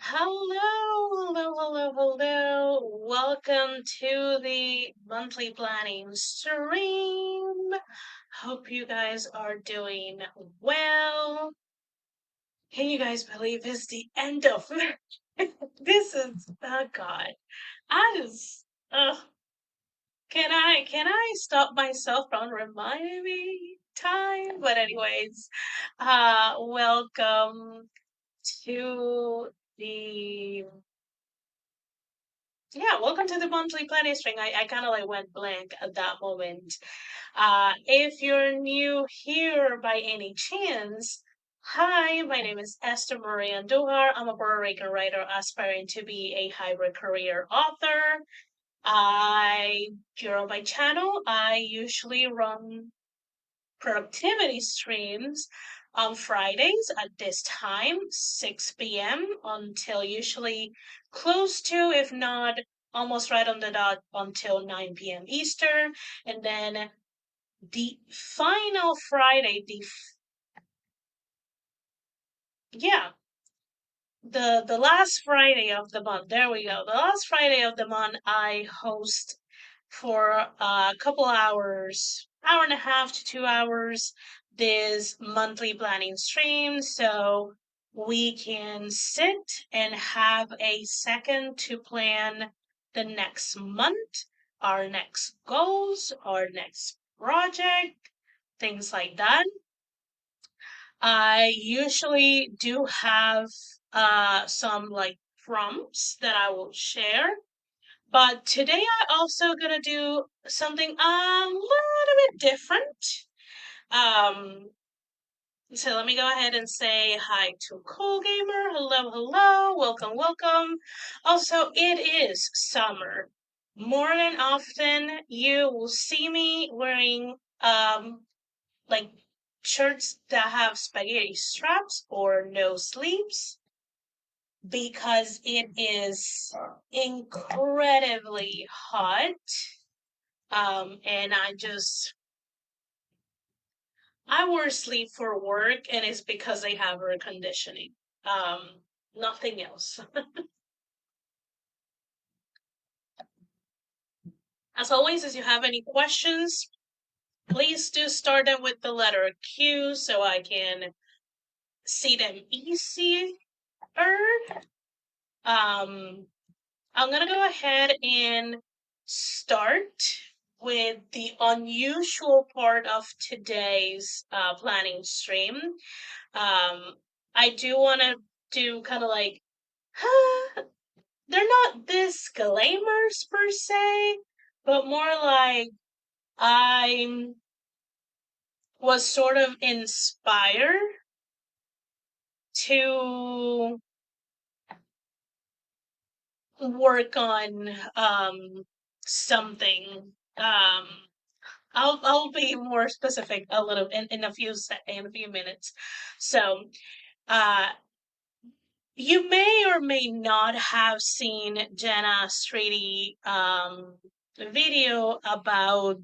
Hello. Welcome to the monthly planning stream. Hope you guys are doing well. Can you guys believe it's the end of this is oh god. I just can I stop myself from reminding me time? But anyways, welcome to the welcome to the monthly planning string. I kind of like went blank at that moment. If you're new here by any chance, hi, my name is Esther Marie Andujar. I'm a Puerto Rican writer aspiring to be a hybrid career author. I, here on my channel, I usually run productivity streams on Fridays at this time, 6 p.m. until usually close to, if not almost right on the dot, until 9 p.m. Eastern. And then the final Friday, yeah, the last Friday of the month. There we go. The last Friday of the month, I host for a couple hours, hour and a half to 2 hours, this monthly planning stream. So we can sit and have a second to plan the next month, our next goals, our next project, things like that. I usually do have some like prompts that I will share, but today I also gonna do something a little bit different. Um, so let me go ahead and say hi to Cool Gamer. Hello, welcome. Also, it is summer. More than often, you will see me wearing like shirts that have spaghetti straps or no sleeves because it is incredibly hot. And I wear sleep for work, and it's because they have air conditioning. Nothing else. As always, if you have any questions, please do start them with the letter Q so I can see them easier. Um, I'm gonna go ahead and start with the unusual part of today's planning stream. I do want to do kind of like, they're not disclaimers per se, but more like I was sort of inspired to work on something. I'll be more specific a little in a few minutes. So uh you may or may not have seen Jenna Strady video about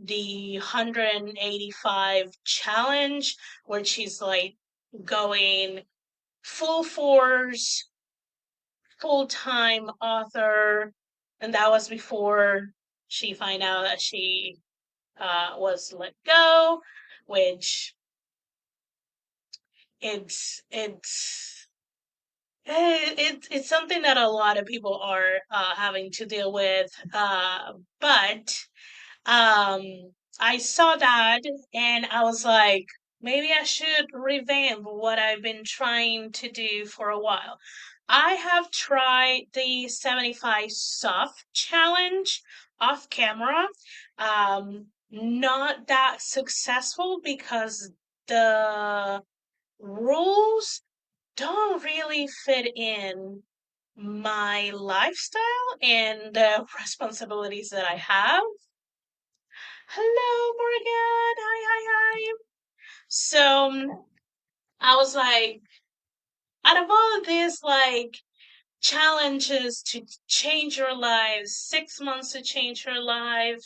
the 185 challenge where she's like going full force, full-time author, and that was before she find out that she was let go, which it's it's something that a lot of people are having to deal with. But um, I saw that and I was like, maybe I should revamp what I've been trying to do for a while. I have tried the 75 soft challenge off camera. Not that successful because the rules don't really fit in my lifestyle and the responsibilities that I have. Hello, Morgan. Hi. So I was like, out of all of these, like, challenges to change your life, 6 months to change your life,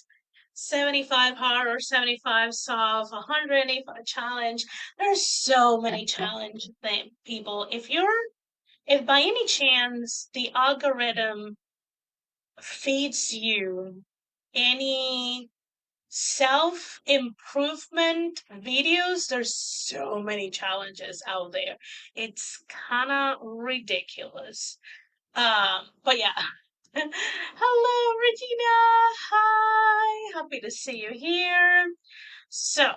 75 hard or 75 soft, 185 challenge. There's so many challenge people. if by any chance the algorithm feeds you any self improvement videos, there's so many challenges out there. It's kind of ridiculous. But yeah. Hello, Regina. Hi. Happy to see you here. So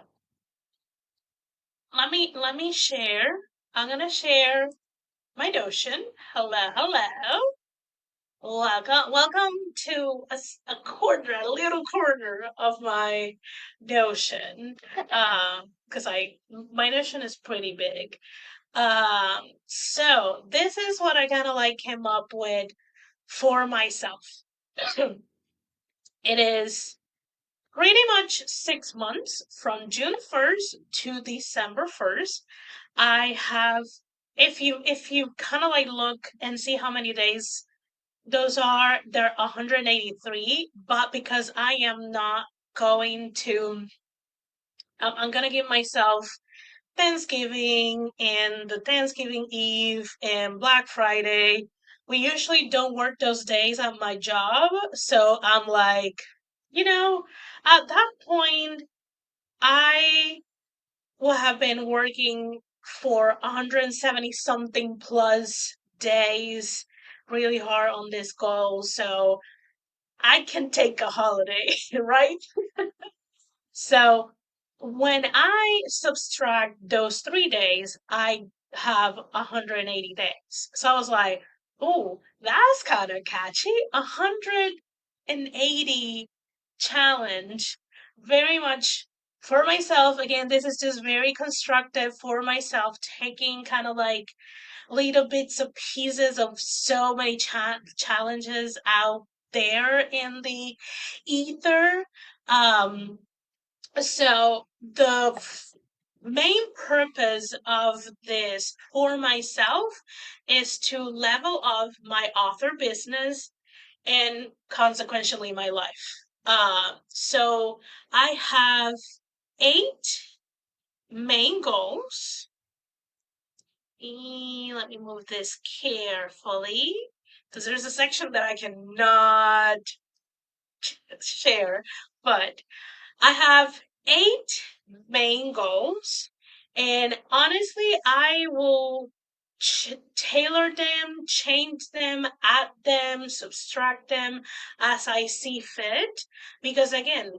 let me share. I'm gonna share my Notion. Hello, hello. Welcome to a corner, a little corner of my Notion. Because my Notion is pretty big. So this is what I kind of like came up with for myself. It is pretty much 6 months from June 1st to December 1st. I have, if you kind of like look and see how many days those are, they're 183, but because I am not going to, I'm gonna give myself Thanksgiving and the Thanksgiving Eve and Black Friday. We usually don't work those days at my job, so I'm like, you know, at that point, I will have been working for 170 something plus days really hard on this goal, so I can take a holiday, right? So when I subtract those 3 days, I have 180 days. So I was like, oh, that's kind of catchy. 180 challenge. Very much for myself. Again, this is just very constructive for myself, taking kind of like little bits of pieces of so many challenges out there in the ether. Um, so the main purpose of this for myself is to level up my author business and consequentially my life. So I have 8 main goals. Let me move this carefully because there's a section that I cannot share, but I have 8 main goals, and honestly, I will tailor them, change them, add them, subtract them as I see fit. Because again,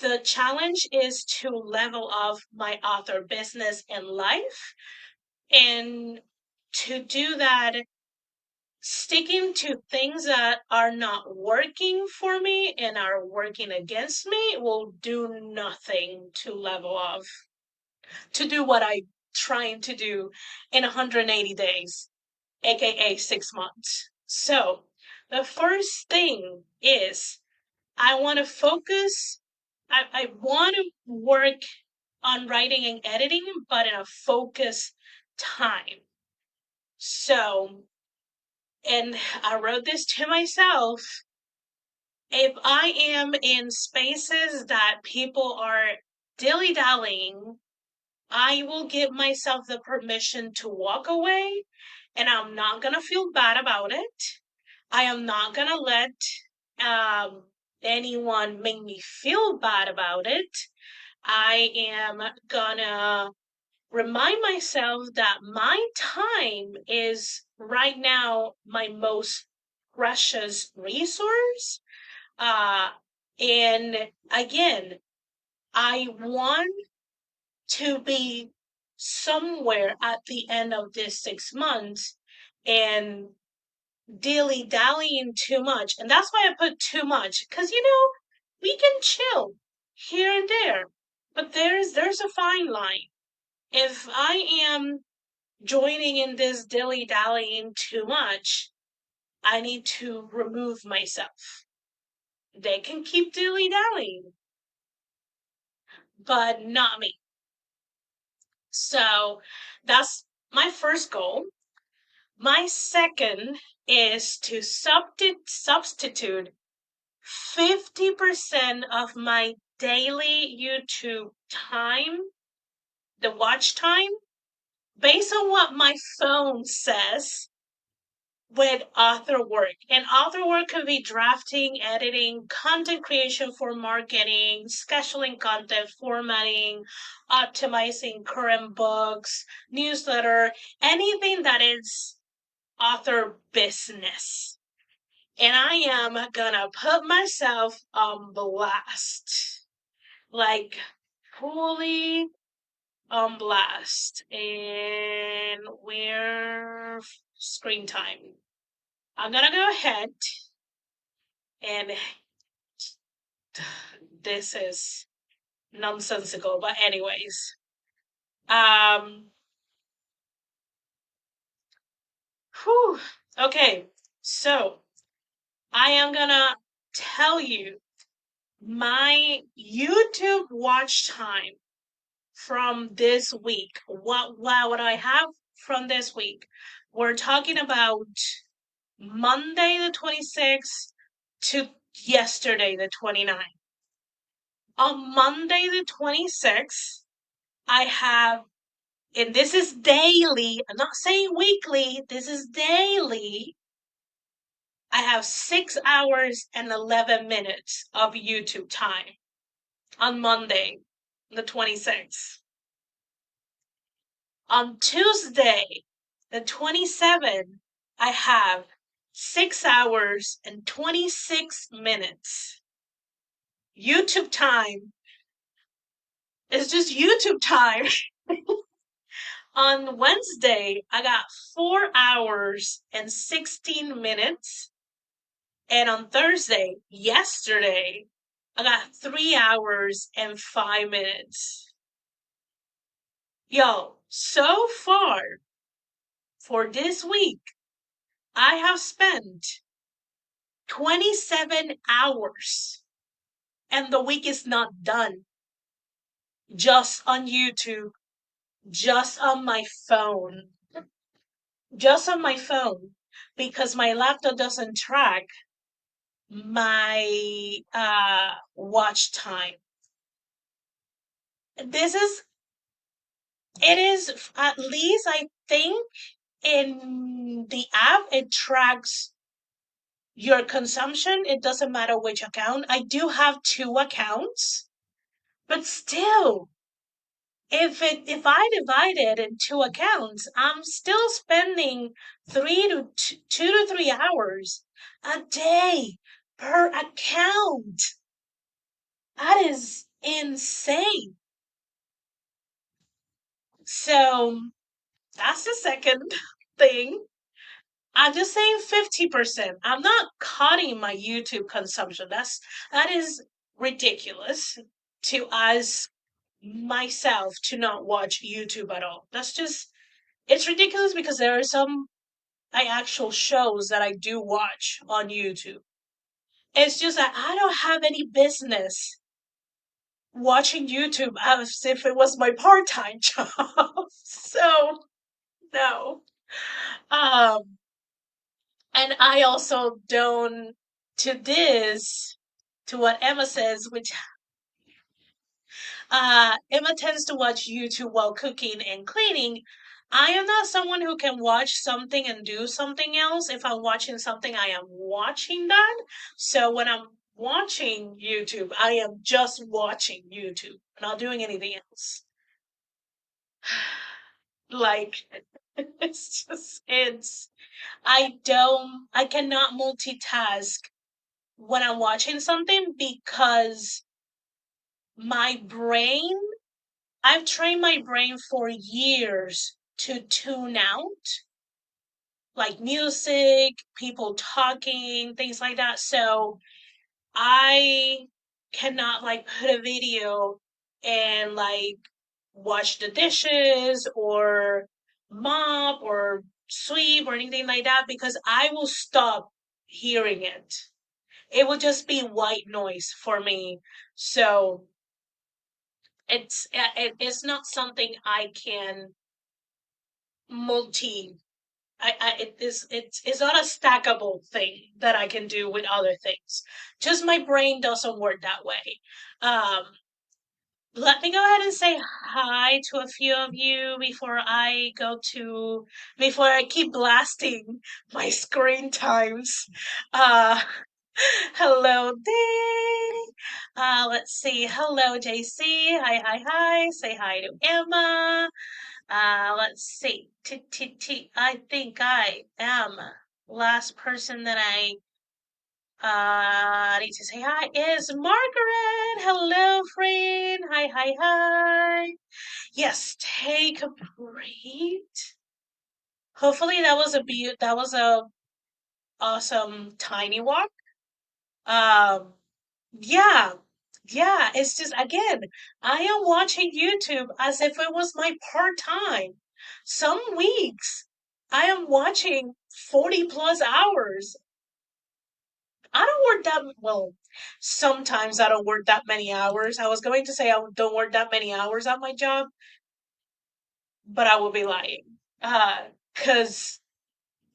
the challenge is to level up my author business and life. And to do that, sticking to things that are not working for me and are working against me will do nothing to level off, to do what I'm trying to do in 180 days, aka 6 months. So, the first thing is I want to focus, I want to work on writing and editing, but in a focused time. So, and I wrote this to myself, if I am in spaces that people are dilly dallying, I will give myself the permission to walk away and I'm not going to feel bad about it. I am not going to let anyone make me feel bad about it. I am going to remind myself that my time is right now my most precious resource. Uh, and again, I want to be somewhere at the end of this 6 months and dilly dallying too much. And that's why I put too much, because we can chill here and there, but there's a fine line. If I am joining in this dilly dallying too much, I need to remove myself. They can keep dilly dallying, but not me. So that's my first goal. My second is to substitute 50% of my daily YouTube time, the watch time, based on what my phone says. with author work. And author work can be drafting, editing, content creation for marketing, scheduling content, formatting, optimizing current books, newsletter, anything that is author business. And I am gonna put myself on blast. Like, fully on blast. And we're screen time. I'm gonna go ahead and this is nonsensical, but anyways. Whew. Okay, so I am gonna tell you my YouTube watch time from this week. What I have from this week. We're talking about Monday the 26th to yesterday the 29th. On Monday the 26th, I have, and this is daily, I'm not saying weekly, this is daily. I have 6 hours and 11 minutes of YouTube time on Monday the 26th. On Tuesday the 27th, I have 6 hours and 26 minutes. YouTube time is just YouTube time. On Wednesday, I got 4 hours and 16 minutes. And on Thursday, yesterday, I got 3 hours and 5 minutes. Yo, so far for this week, I have spent 27 hours and the week is not done. Just on YouTube, just on my phone. Just on my phone, because my laptop doesn't track my watch time. This is, it is, at least I think in the app it tracks your consumption. It doesn't matter which account. I do have 2 accounts, but still, if I divide it in 2 accounts, I'm still spending 2 to 3 hours a day per account. That is insane. So that's the second thing. I'm just saying 50%. I'm not cutting my YouTube consumption. That is ridiculous to ask myself to not watch YouTube at all. That's just, it's ridiculous because there are some actual shows that I do watch on YouTube. It's just that I don't have any business watching YouTube as if it was my part-time job. So no. Um, and I also don't, to this, to what Emma says, which Emma tends to watch YouTube while cooking and cleaning. I am not someone who can watch something and do something else. If I'm watching something, I am watching that. So when I'm watching YouTube, I am just watching YouTube, not doing anything else. Like, I cannot multitask when I'm watching something because my brain, I've trained my brain for years to tune out, like music, people talking, things like that. So I cannot like put a video and like wash the dishes or mop or sweep or anything like that because I will stop hearing it. It will just be white noise for me. So it's not something I can multi. It's not a stackable thing that I can do with other things. Just my brain doesn't work that way. Um, let me go ahead and say hi to a few of you before I keep blasting my screen times. Uh, hello, Danny. Let's see. Hello, JC. Hi, hi, hi. Say hi to Emma. Let's see. I think I am last person that I need to say hi is Margaret. Hello, friend. Hi, hi, hi. Yes, take a breath. Hopefully that was a awesome tiny walk. Um, yeah, yeah. It's just again, I am watching YouTube as if it was my part time. Some weeks I am watching 40 plus hours. I don't work that well. Sometimes I don't work that many hours. I was going to say I don't work that many hours at my job, but I will be lying. Cause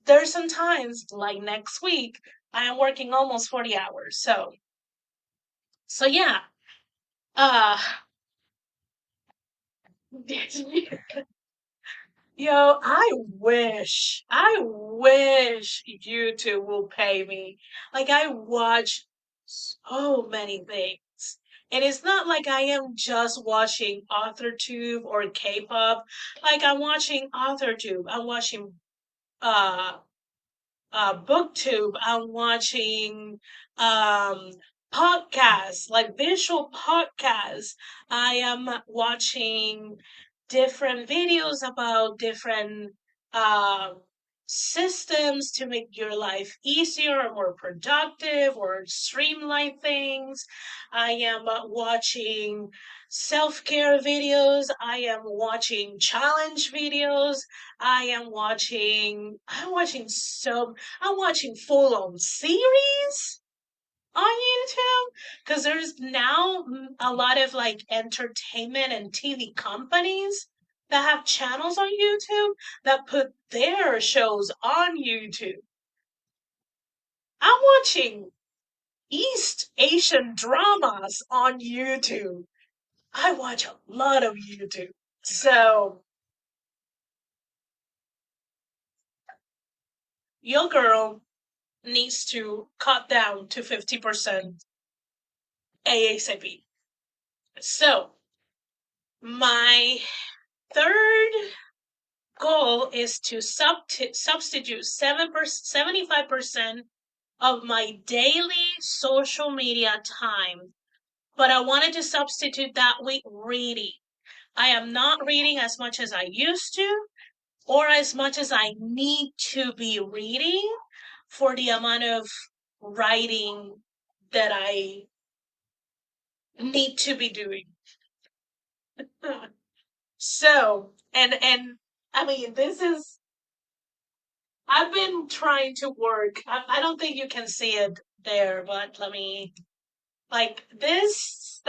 there's some times like next week I am working almost 40 hours. So yeah. Uh Yo, I wish YouTube will pay me. Like, I watch so many things. And it's not like I am just watching AuthorTube or K-pop. Like, I'm watching AuthorTube. I'm watching uh booktube. I'm watching um podcasts, like visual podcasts. I am watching different videos about different uh, systems to make your life easier or more productive or streamline things. I am watching self-care videos. I am watching challenge videos. I'm watching full on series on YouTube because there's now a lot of like entertainment and TV companies that have channels on YouTube that put their shows on YouTube. I'm watching East Asian dramas on YouTube. I watch a lot of YouTube. So, your girl needs to cut down to 50% ASAP. So, my third goal is to substitute 75% of my daily social media time. But I wanted to substitute that with reading. I am not reading as much as I used to, or as much as I need to be reading for the amount of writing that I need to be doing. So, and I mean, this is I've been trying to work. I don't think you can see it there, but let me like this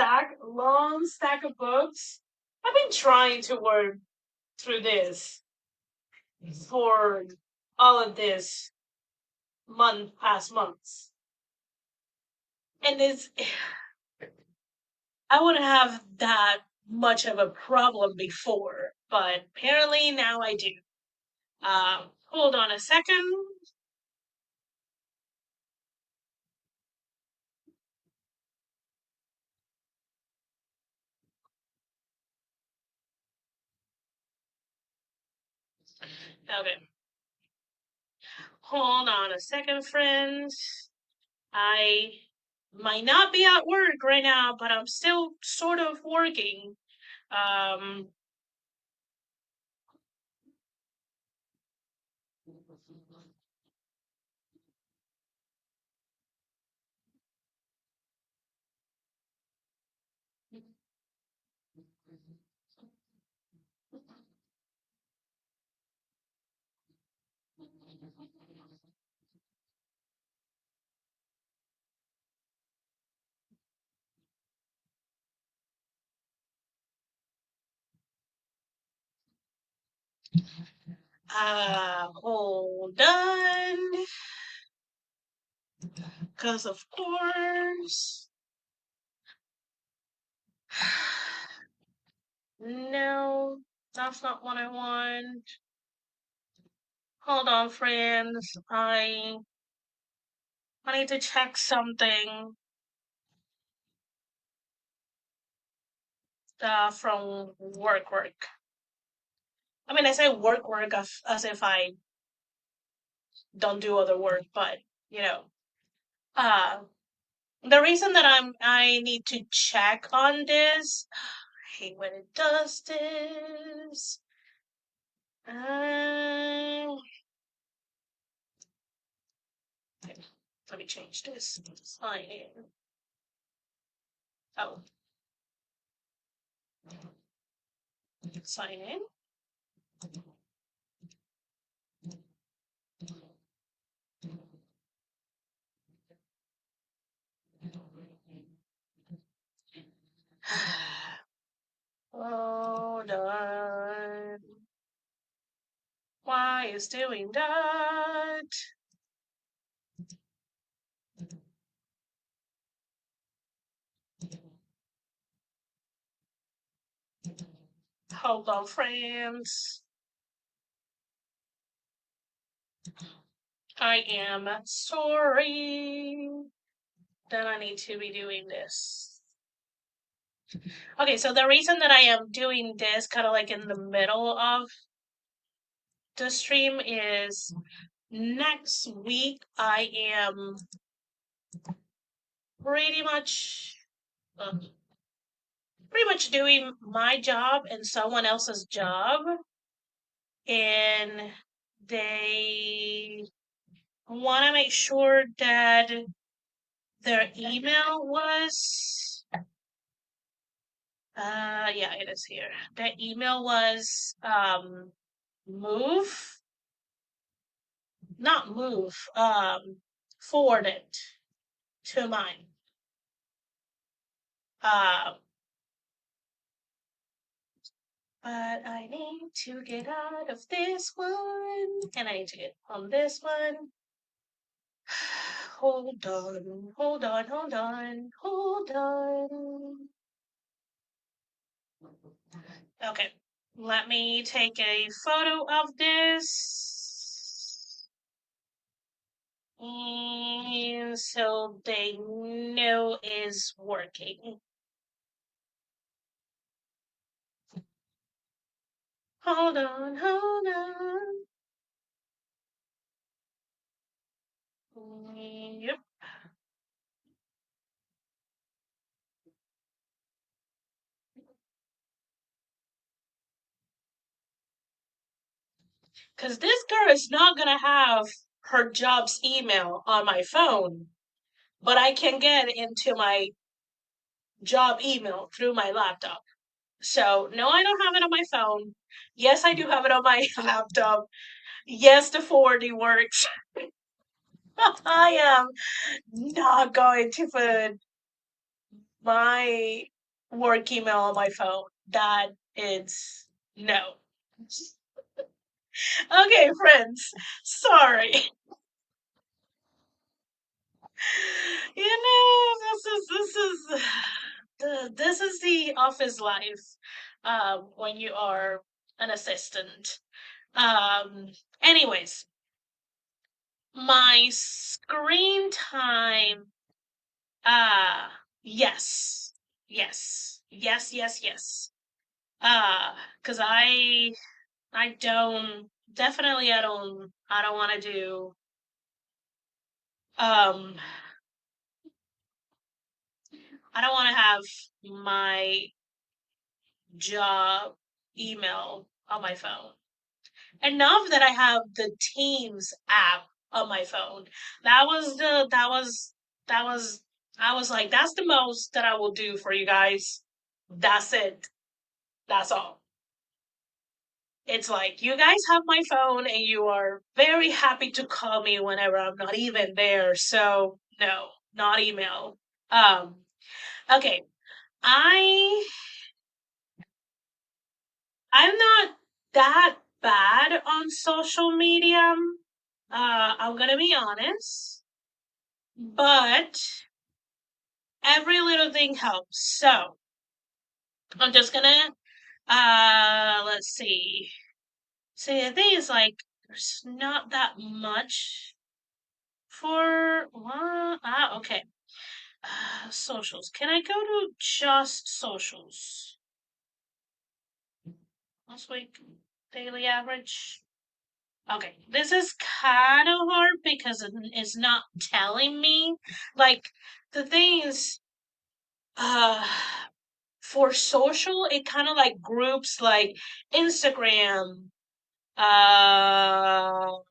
long stack of books. I've been trying to work through this for all of this past months, and it's I wouldn't have that much of a problem before, but apparently now I do. Hold on a second. Okay, hold on a second, friends. I might not be at work right now, but I'm still sort of working. Um, hold on, because of course. No, that's not what I want. Hold on, friends. I need to check something from work. I mean, I say work as if I don't do other work, but you know, uh, the reason that I need to check on this, I hate when it does this. Um, let me change this. Sign in. Oh, sign in. Hold on. Why is doing that? Hold on, friends. I am sorry that I need to be doing this. Okay, so the reason that I am doing this kind of like in the middle of the stream is next week I am pretty much uh, pretty much doing my job and someone else's job, and they want to make sure that their email was yeah, it is here. The email was move not move forwarded to mine. uh but I need to get out of this one, and I need to get on this one. Hold on. Okay, let me take a photo of this. So they know is working. Hold on. Yep. Because this girl is not going to have her job's email on my phone, but I can get into my job email through my laptop. So, no, I don't have it on my phone. Yes, I do have it on my laptop. Yes, the forwarding works. I am not going to put my work email on my phone. That is no. Okay, friends. Sorry. This is the office life when you are an assistant. Um anyways, my screen time, yes. Yes. Cuz I don't definitely I don't want to do um I don't want to have my job email on my phone. Enough that I have the Teams app on my phone. That was I was like, that's the most that I will do for you guys. That's it. That's all. It's like you guys have my phone and you are very happy to call me whenever I'm not even there. So no, not email. Okay. I I'm not that bad on social media. I'm gonna be honest, but every little thing helps. So I'm just gonna Let's see. See, the thing is, like, there's not that much for, okay. Socials. Can I go to just socials? Last week, daily average. Okay, this is kind of hard because it's not telling me. Like, the thing is, uh, for social, it kind of like groups like Instagram. Oh,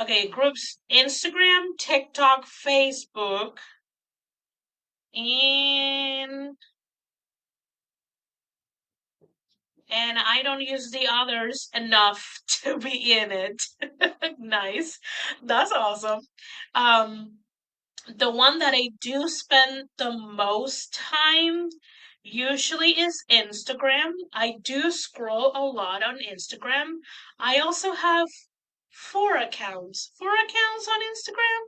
okay, groups Instagram, TikTok, Facebook, and I don't use the others enough to be in it. Nice. That's awesome. Um, the one that I do spend the most time usually is Instagram. I do scroll a lot on Instagram. I also have four accounts. Four accounts on Instagram?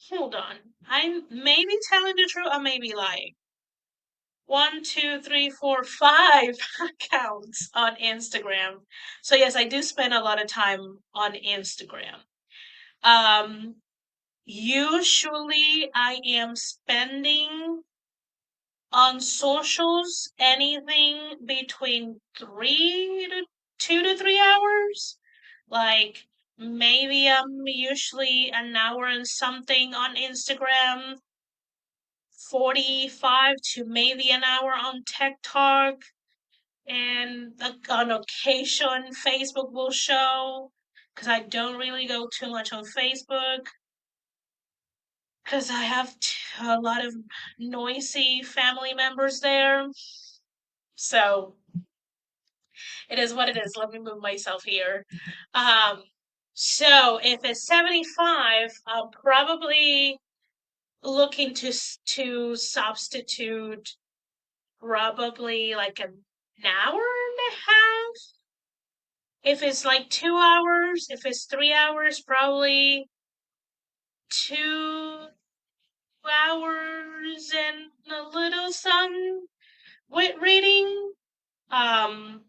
Hold on. I may be telling the truth, I may be lying. One, two, three, four, five accounts on Instagram. So yes, I do spend a lot of time on Instagram. Um, Usually I am spending on socials anything between 2 to 3 hours. Like maybe I'm usually an hour and something on Instagram, 45 to maybe an hour on TikTok, and on occasion Facebook will show because I don't really go too much on Facebook because I have a lot of noisy family members there. So it is what it is. Let me move myself here. Um, so if it's 75, I'll probably looking to substitute probably like an hour and a half. If it's like 2 hours, if it's 3 hours, probably 2 hours and a little some with reading. Um,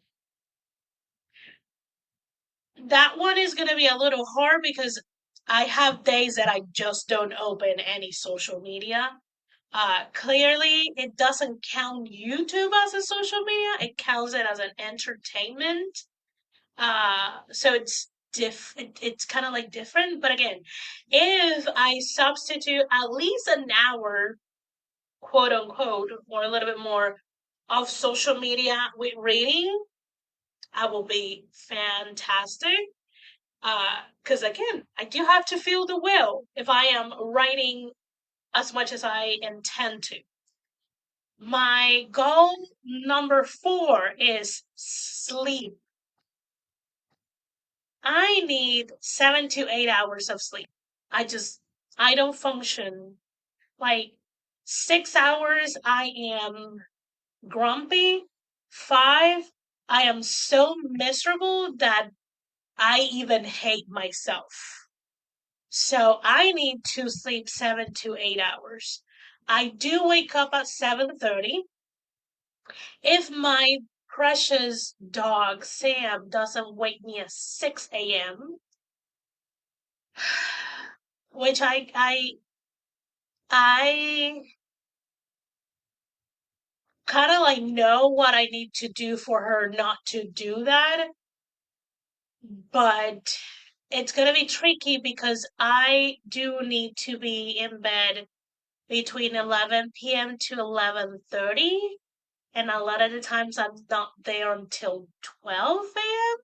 that one is gonna be a little hard because I have days that I just don't open any social media. Clearly, it doesn't count YouTube as a social media. It counts it as an entertainment. So it's kind of like different. But again, if I substitute at least an hour, quote unquote, or a little bit more of social media with reading, I will be fantastic. Because again, I do have to feel the will if I am writing as much as I intend to. My goal number 4 is sleep. I need 7 to 8 hours of sleep. I don't function. Like 6 hours, I am grumpy. 5, I am so miserable that I even hate myself. So I need to sleep 7 to 8 hours. I do wake up at 7:30. If my precious dog Sam doesn't wake me at 6 a.m., which I kind of like know what I need to do for her not to do that, but it's gonna be tricky because I do need to be in bed between 11 p.m. to 11:30, and a lot of the times I'm not there until 12 a.m.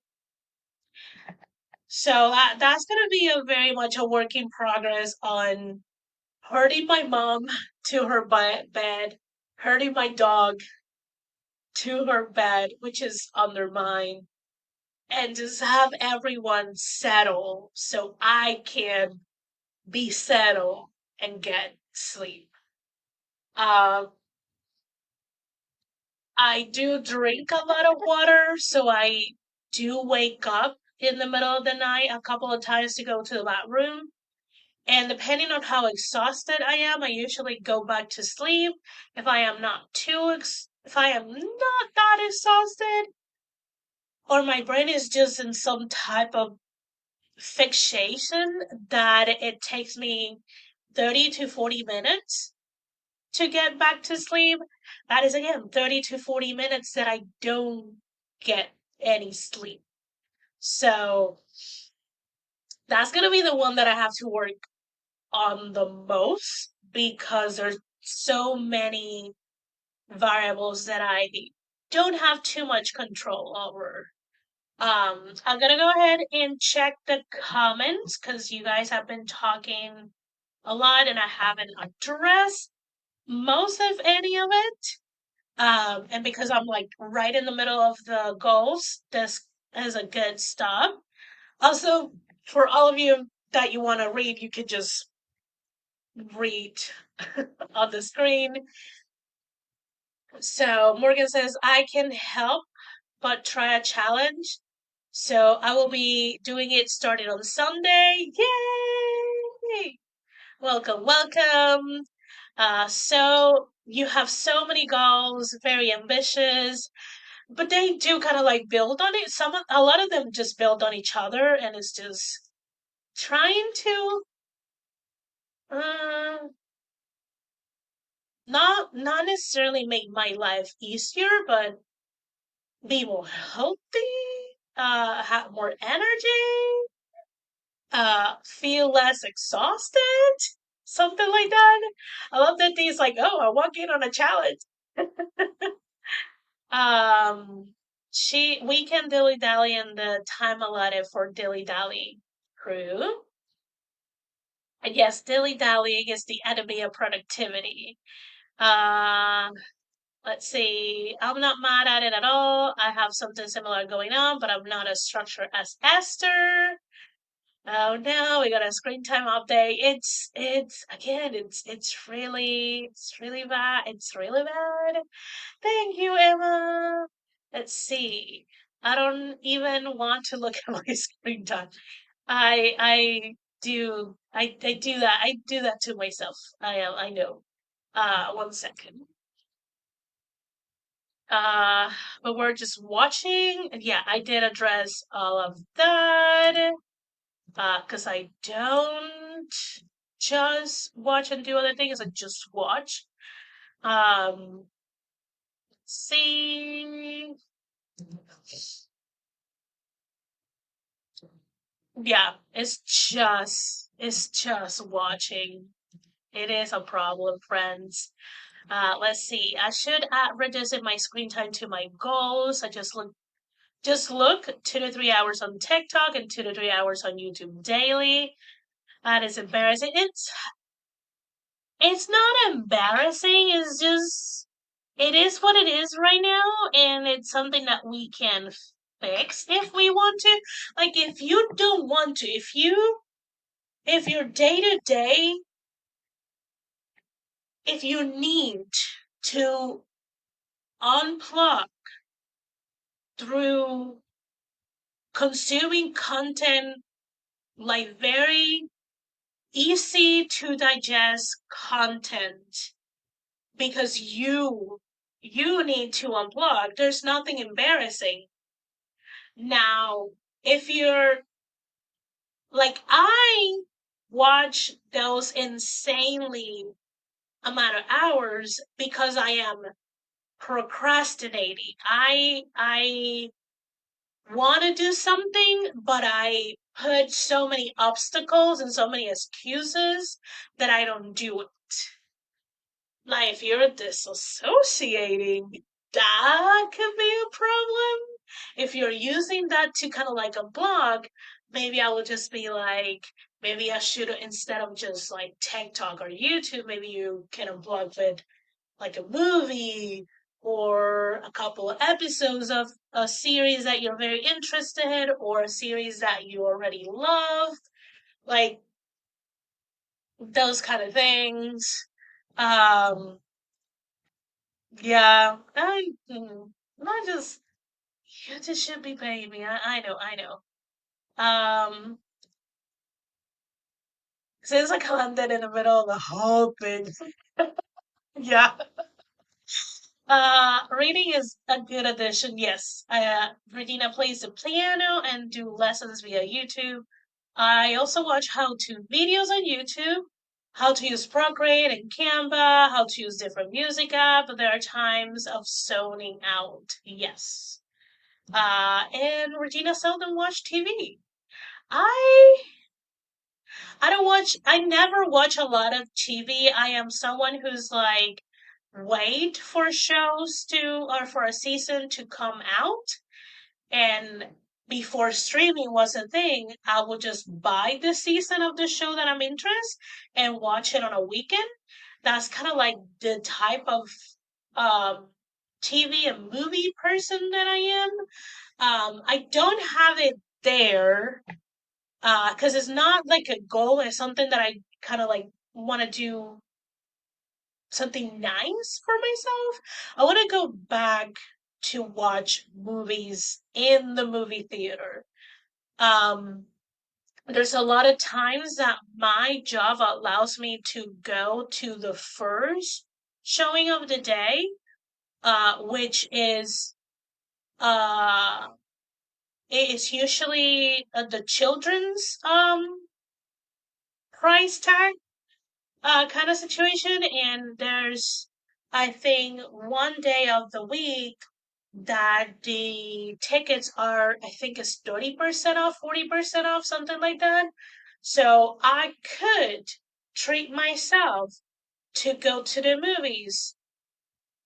So that's gonna be a very much a work in progress on herding my mom to her bed, herding my dog to her bed, which is under mine, and just have everyone settle so I can be settled and get sleep. Um, I do drink a lot of water, so I do wake up in the middle of the night a couple of times to go to the bathroom. And depending on how exhausted I am, I usually go back to sleep. If I am not too if I am not that exhausted, or my brain is just in some type of fixation that it takes me 30 to 40 minutes to get back to sleep, that is again 30 to 40 minutes that I don't get any sleep. So that's going to be the one that I have to work on the most because there's so many variables that I don't have too much control over. I'm gonna go ahead and check the comments because you guys have been talking a lot and I haven't addressed most of any of it. And because I'm like right in the middle of the goals, this is a good stop. Also, for all of you that you want to read, you could just read on the screen. So Morgan says, I can help but try a challenge. So I will be doing it starting on Sunday. Yay! Welcome, welcome. So you have so many goals, very ambitious, but they do kind of like build on it. A lot of them just build on each other, and it's just trying to uh, not necessarily make my life easier, but be more healthy, have more energy, feel less exhausted, something like that. I love that he's like, oh, I walk in on a challenge. Um, we can dilly dally in the time allotted for dilly dally crew. And yes, dilly dallying is the enemy of productivity. Uh, let's see. I'm not mad at it at all. I have something similar going on, but I'm not as structured as Esther. Oh no, we got a screen time update. It's again, it's really bad. It's really bad. Thank you, Emma. Let's see. I don't even want to look at my screen time. I do that. I do that to myself. I know. 1 second. Uh, but we're just watching. And yeah, I did address all of that. Because I don't just watch and do other things. I just watch. Um, see. Yeah, it's just watching. It is a problem, friends. Let's see. I should add reducing my screen time to my goals. I just look 2 to 3 hours on TikTok and 2 to 3 hours on YouTube daily. That is embarrassing. It's not embarrassing. It's just it is what it is right now, and it's something that we can fix if we want to. Like if you don't want to, if your day to day, if you need to unplug through consuming content like very easy to digest content because you need to unplug, there's nothing embarrassing. Now, if you're like I watch those insanely amount of hours because I am procrastinating. I want to do something, but I put so many obstacles and so many excuses that I don't do it. Like if you're disassociating, that could be a problem. If you're using that to kind of like a blog, maybe I would just be like, maybe I should, instead of just like TikTok or YouTube, maybe you can blog with like a movie or a couple of episodes of a series that you're very interested in or a series that you already love, like those kind of things. Um, yeah, I just you just should be paying me. I know, I know. Um, seems like I landed in the middle of the whole thing. Yeah. Reading is a good addition, yes. Regina plays the piano and do lessons via YouTube. I also watch how-to videos on YouTube, how to use Procreate and Canva, how to use different music apps. But there are times of zoning out, yes. And Regina seldom watch TV. I I never watch a lot of TV. I am someone who's like, wait for shows to, or for a season to come out. And before streaming was a thing, I would just buy the season of the show that I'm interested and watch it on a weekend. That's kind of like the type of um, TV and movie person that I am. I don't have it there because it's not like a goal. It's something that I kind of like want to do something nice for myself. I want to go back to watch movies in the movie theater. Um, there's a lot of times that my job allows me to go to the first showing of the day, which is uh, it's usually the children's price tag kind of situation. And there's, I think, one day of the week that the tickets are, I think, is 30% off, 40% off, something like that. So I could treat myself to go to the movies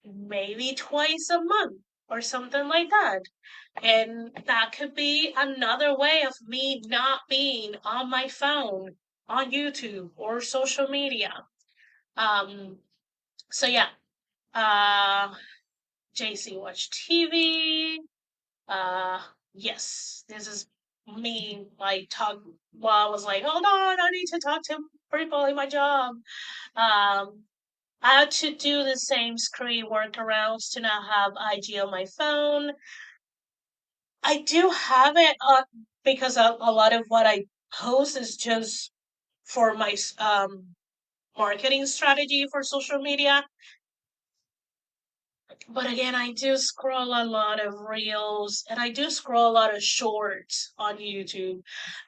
maybe twice a month or something like that. And that could be another way of me not being on my phone, on YouTube or social media. Um, so yeah, uh, JC watch TV. Uh, yes, this is me like talk. Well, I was like, hold on, I need to talk to people in my job. I had to do the same screen workarounds to not have IG on my phone. I do have it because a lot of what I post is just for my marketing strategy for social media. But again, I do scroll a lot of reels and I do scroll a lot of shorts on YouTube.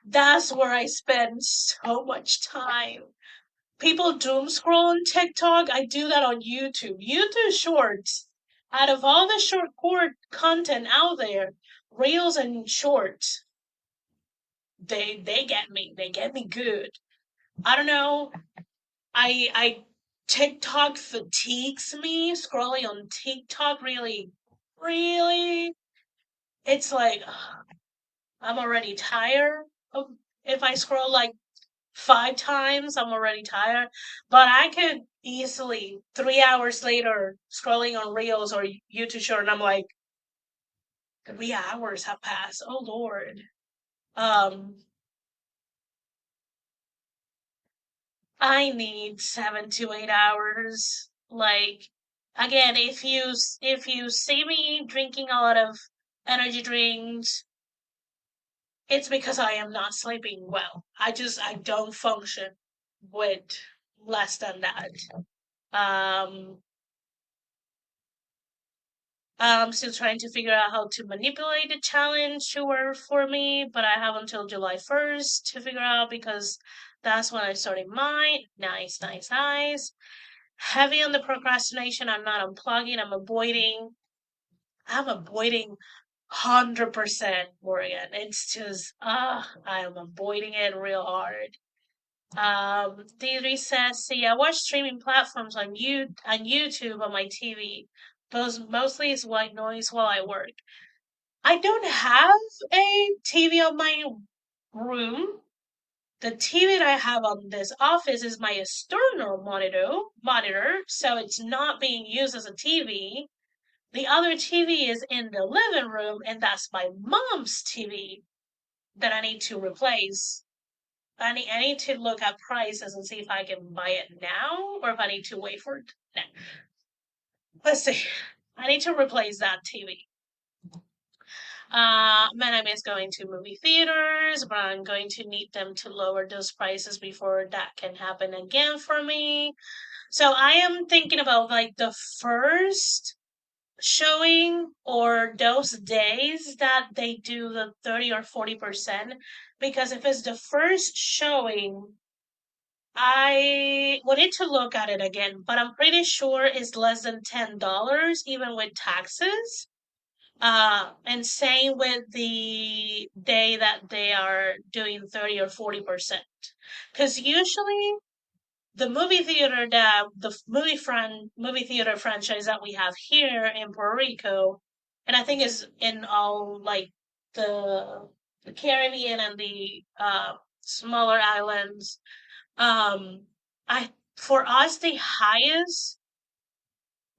That's where I spend so much time. People doom scroll on TikTok. I do that on YouTube. YouTube shorts. Out of all the short core content out there, reels and shorts, they get me. They get me good. I don't know. I TikTok fatigues me. Scrolling on TikTok really, it's like I'm already tired of, if I scroll like 5 times, I'm already tired. But I could easily 3 hours later scrolling on Reels or YouTube Short, and I'm like, 3 hours have passed. Oh Lord. Um, I need 7 to 8 hours. Like, again, if you see me drinking a lot of energy drinks, it's because I am not sleeping well. I don't function with less than that. Um, I'm still trying to figure out how to manipulate the challenge to work for me, but I have until July 1st to figure out because that's when I started mine. Nice, nice, nice. Heavy on the procrastination. I'm not unplugging. I'm avoiding 100%, Morgan. It's just, I am avoiding it real hard. D3 says, see, I watch streaming platforms on YouTube on my TV. Those mostly is white noise while I work. I don't have a TV on my room. The TV that I have on this office is my external monitor, so it's not being used as a TV. The other TV is in the living room, and that's my mom's TV that I need to replace. I need to look at prices and see if I can buy it now or if I need to wait for it. Let's see. I need to replace that TV. Man, I miss going to movie theaters, but I'm going to need them to lower those prices before that can happen again for me. So I am thinking about like the first. showing or those days that they do the 30 or 40%, because if it's the first showing, I will need to look at it again, but I'm pretty sure it's less than $10 even with taxes. And same with the day that they are doing 30 or 40%. Because usually the movie theater that the movie theater franchise that we have here in Puerto Rico, and I think is in all like the the Caribbean and the smaller islands. I For us the highest,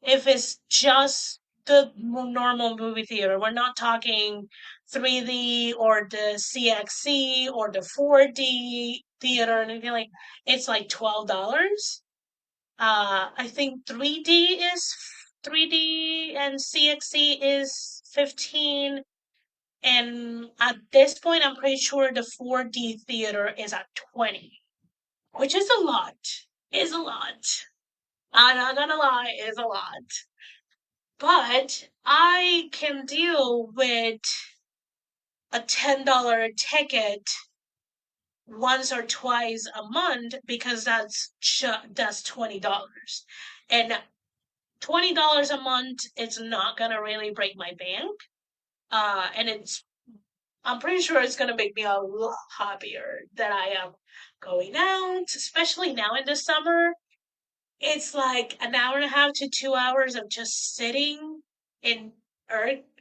if it's just the normal movie theater, we're not talking 3D or the CXC or the 4D theater or anything like. It's like $12. I think 3D and CXC is 15, and at this point, I'm pretty sure the 4D theater is at 20, which is a lot. Is a lot. I'm not gonna lie, is a lot. But I can deal with a $10 ticket once or twice a month because that's $20. And $20 a month is not gonna really break my bank. And I'm pretty sure it's gonna make me a lot happier that I am going out, especially now in the summer. It's like an hour and a half to 2 hours of just sitting in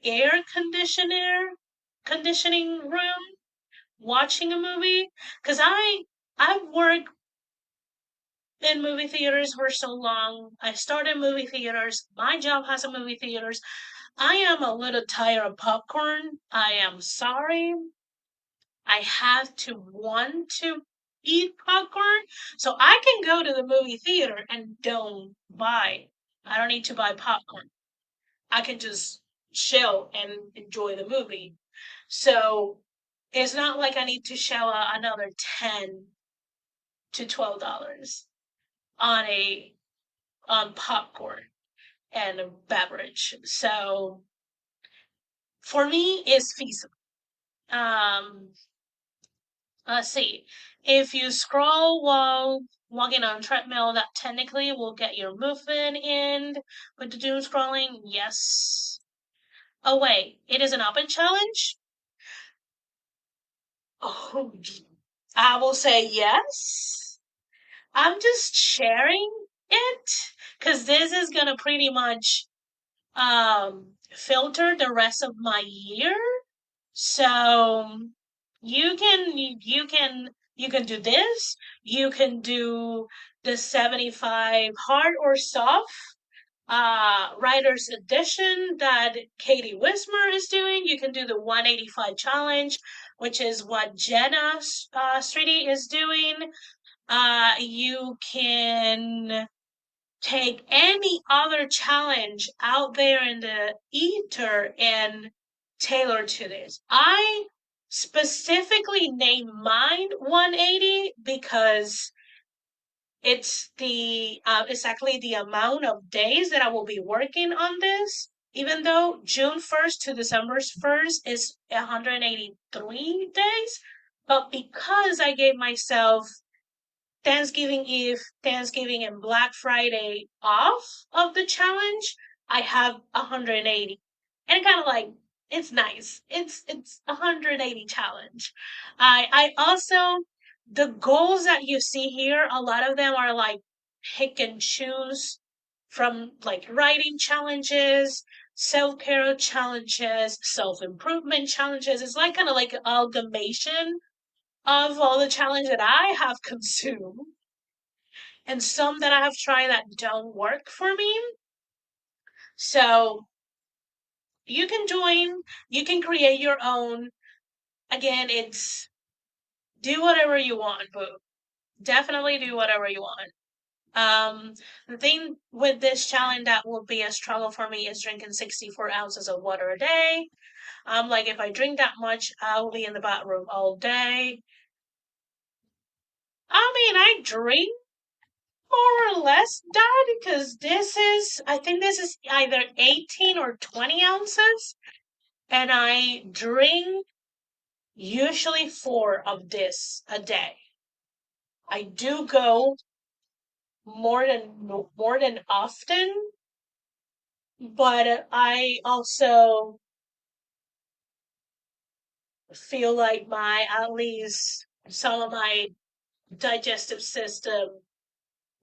air conditioning room watching a movie. Cause I've worked in movie theaters for so long. I started movie theaters. My job has a movie theaters. I am a little tired of popcorn. I am sorry. I have to want to eat popcorn. So I can go to the movie theater and I don't need to buy popcorn. I can just chill and enjoy the movie. So it's not like I need to shell out another $10 to $12 on a on popcorn and a beverage. So for me, it's feasible. Um, let's see. If you scroll while walking on a treadmill, that technically will get your movement in. With the doom scrolling, yes. Oh wait, it is an open challenge? Oh, I will say yes. I'm just sharing it because this is gonna pretty much filter the rest of my year. So you can do this. You can do the 75 hard or soft writer's edition that Katie Wismer is doing. You can do the 185 challenge, which is what Jenna Streety is doing. You can take any other challenge out there in the ether and tailor to this. I specifically named mine 180 because exactly the amount of days that I will be working on this. Even though June 1st to December 1st is 183 days, but because I gave myself Thanksgiving Eve, Thanksgiving, and Black Friday off of the challenge, I have 180. And kind of like it's nice. It's 180 challenge. I also the goals that you see here, a lot of them are like pick and choose from like writing challenges, self-care challenges, self-improvement challenges. It's like kind of like an amalgamation of all the challenge that I have consumed and some that I have tried that don't work for me. So you can join, you can create your own. Again, it's do whatever you want, boo. Definitely do whatever you want. The thing with this challenge that will be a struggle for me is drinking 64 ounces of water a day. Like if I drink that much, I'll be in the bathroom all day. I mean, I drink more or less that because I think this is either 18 or 20 ounces, and I drink usually four of this a day. I do go more than often, but I also feel like my at least some of my digestive system,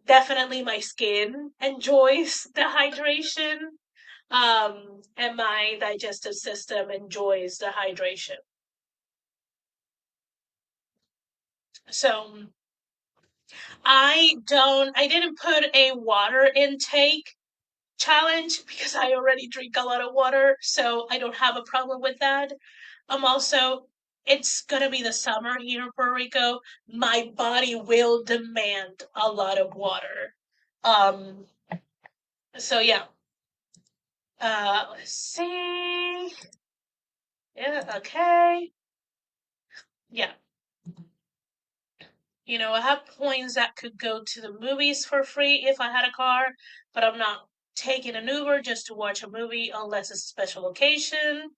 definitely my skin enjoys the hydration, and my digestive system enjoys the hydration. So I didn't put a water intake challenge because I already drink a lot of water, so I don't have a problem with that. Also, it's gonna be the summer here in Puerto Rico. My body will demand a lot of water. Um, so yeah. Let's see. Yeah, okay. Yeah. I have points that could go to the movies for free if I had a car, but I'm not taking an Uber just to watch a movie unless it's a special occasion.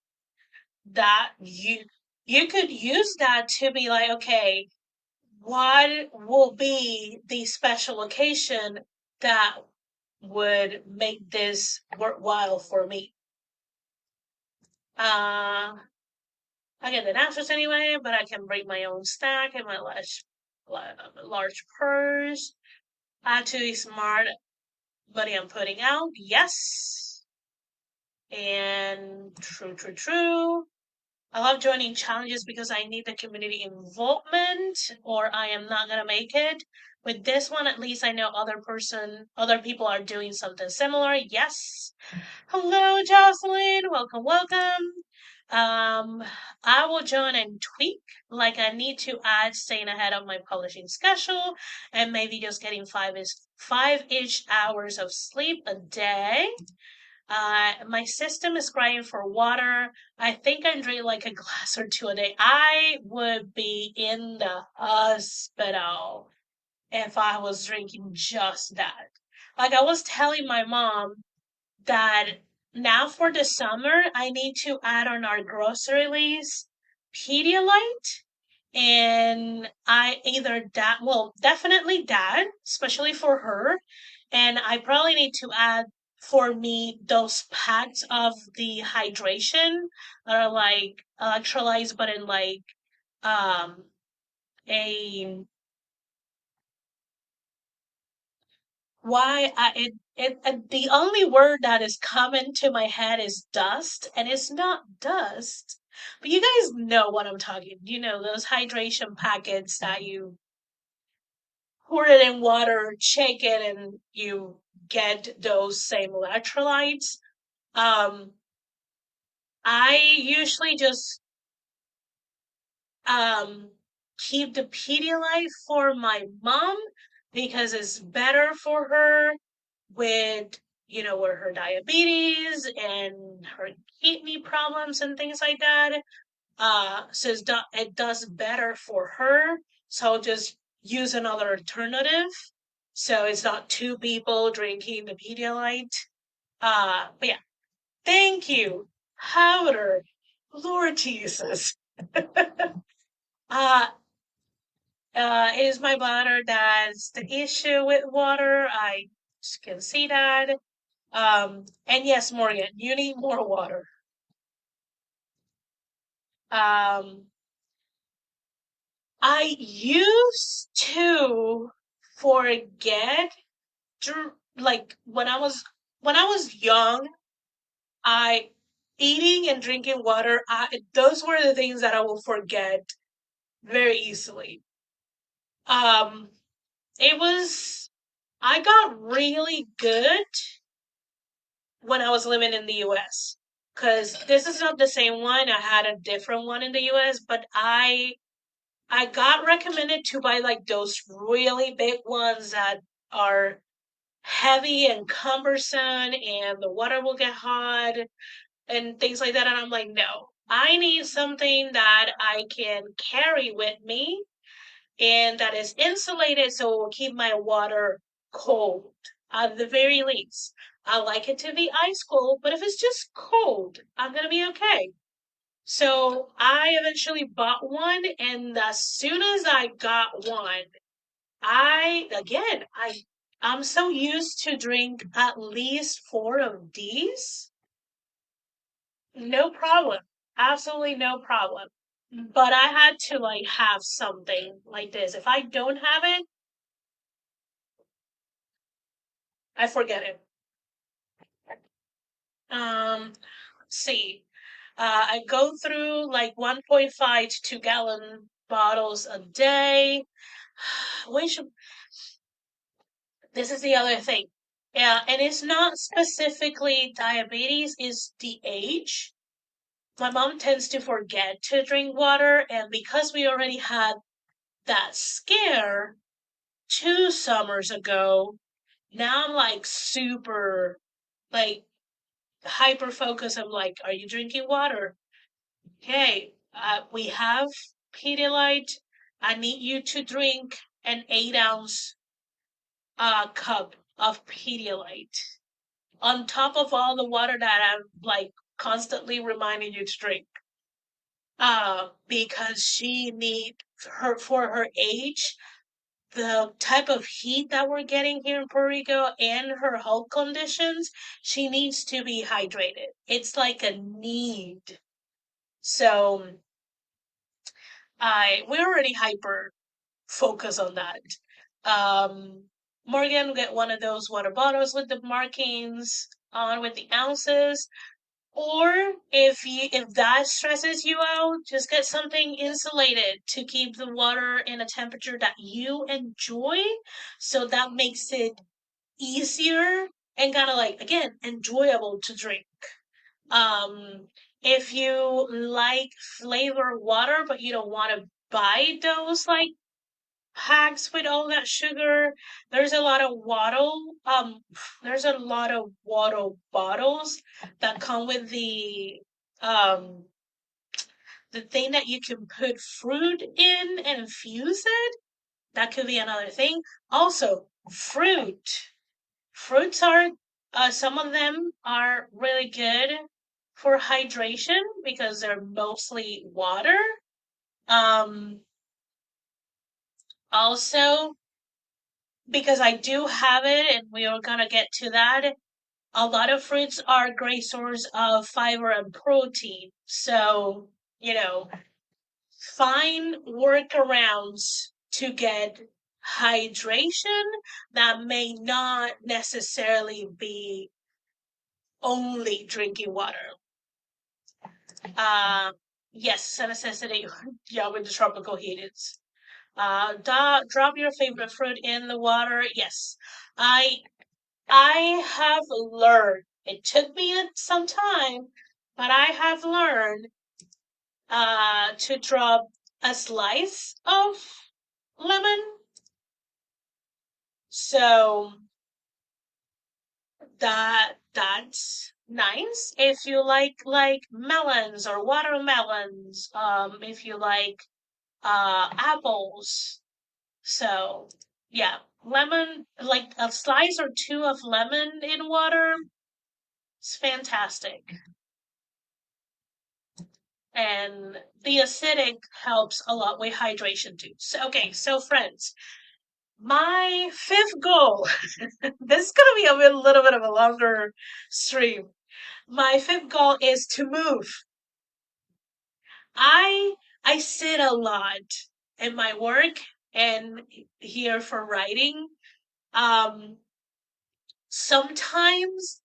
That you could use that to be like, okay, what will be the special occasion that would make this worthwhile for me? Uh, I get the nachos anyway, but I can bring my own snack and my large purse. Add to the smart money I'm putting out. Yes. And true, true, true. I love joining challenges because I need the community involvement or I am not gonna make it. With this one, at least I know other people are doing something similar. Yes. Hello, Jocelyn. Welcome, welcome. Um, I will join and tweak. Like I need to add staying ahead of my publishing schedule and maybe just getting five-ish hours of sleep a day. My system is crying for water. I think I drink like a glass or two a day. I would be in the hospital if I was drinking just that. Like I was telling my mom that now for the summer, I need to add on our grocery list Pedialyte and I either that, well, definitely that, especially for her. And I probably need to add for me those packs of the hydration that are like electrolytes, but in like um a why I the only word that is coming to my head is dust, and it's not dust. But you guys know what I'm talking. Those hydration packets that you pour it in water, shake it, and you get those same electrolytes. Um, I usually just um keep the Pedialyte for my mom because it's better for her with her diabetes and her kidney problems and things like that. So it does better for her. So I'll just use another alternative. So it's not two people drinking the Pedialyte. But yeah, thank you, Powder, Lord Jesus. uh, it is my bladder that's the issue with water. I can see that. And yes, Morgan, you need more water. Um, I used to forget like when I was young, I eating and drinking water, those were the things that I will forget very easily. Um, it was I got really good when I was living in the US. Because this is not the same one. I had a different one in the US, but I got recommended to buy like those really big ones that are heavy and cumbersome and the water will get hot and things like that. And I'm like, no, I need something that I can carry with me and that is insulated so it will keep my water cold at the very least. I like it to be ice cold, but if it's just cold, I'm gonna be okay. So I eventually bought one, and as soon as I got one, I'm so used to drink at least four of these. No problem. Absolutely no problem. But I had to like have something like this. If I don't have it, I forget it. Let's see. I go through like 1.5 to 2 gallon bottles a day. Which this is the other thing. Yeah, and it's not specifically diabetes, it's the age. My mom tends to forget to drink water, and because we already had that scare 2 summers ago, now I'm like super like hyper focused. I'm like, are you drinking water? Okay, we have Pedialyte. I need you to drink an 8 ounce cup of Pedialyte on top of all the water that I'm like constantly reminding you to drink. Because she need her for her age, the type of heat that we're getting here in Puerto Rico and her health conditions, she needs to be hydrated. It's like a need. So I we're already hyper focused on that. Um Morgan get one of those water bottles with the markings on with the ounces. Or if that stresses you out, just get something insulated to keep the water in a temperature that you enjoy. So that makes it easier and kind of like again enjoyable to drink. Um, if you like flavored water but you don't want to buy those like packs with all that sugar, there's a lot of there's a lot of water bottles that come with um the thing that you can put fruit in and infuse it. That could be another thing. Also, fruits are some of them are really good for hydration because they're mostly water. um Also, because I do have it, and we are gonna get to that. A lot of fruits are a great source of fiber and protein. So, you know, find workarounds to get hydration that may not necessarily be only drinking water. Uh, yes, a necessity. Yeah, with the tropical heat, it's drop your favorite fruit in the water. Yes, I I have learned. It took me some time, but I have learned to drop a slice of lemon. So that's nice. If you like melons or watermelons, if you like apples. So yeah, lemon like a slice or two of lemon in water. It's fantastic. And the acidic helps a lot with hydration too. So, okay, so friends, my fifth goal. This is gonna be little bit of a longer stream. My fifth goal is to move. I I sit a lot in my work and here for writing. Um, Sometimes,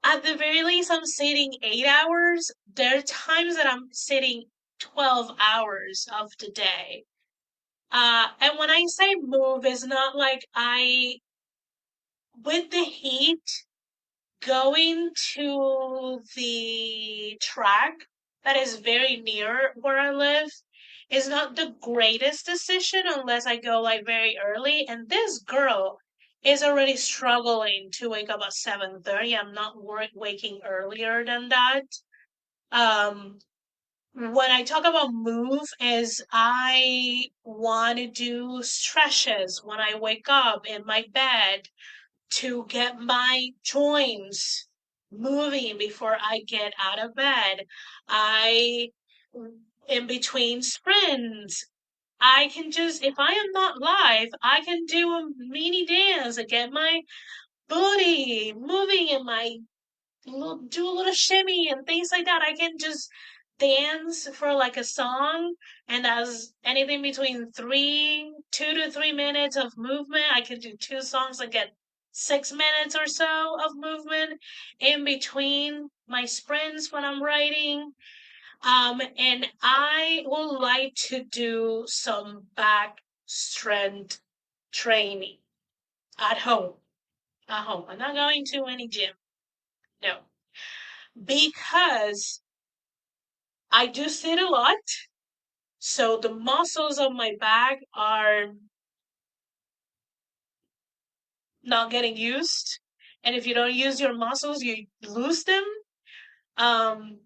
at the very least, I'm sitting 8 hours. There are times that I'm sitting 12 hours of the day. And when I say move, it's not like with the heat, going to the track that is very near where I live is not the greatest decision unless I go like very early. And this girl is already struggling to wake up at 7:30. I'm not waking earlier than that. Um, When I talk about move, is I want to do stretches when I wake up in my bed to get my joints moving before I get out of bed. I, in between sprints, I can just, if I am not live, I can do a mini dance and get my booty moving and my do a little shimmy and things like that. I can just dance for like a song, and as anything between 2 to 3 minutes of movement. I can do two songs and get 6 minutes or so of movement in between my sprints when I'm writing. And I would like to do some back strength training at home. At home. I'm not going to any gym. No. Because I do sit a lot, so the muscles of my back are not getting used. And if you don't use your muscles, you lose them. Um,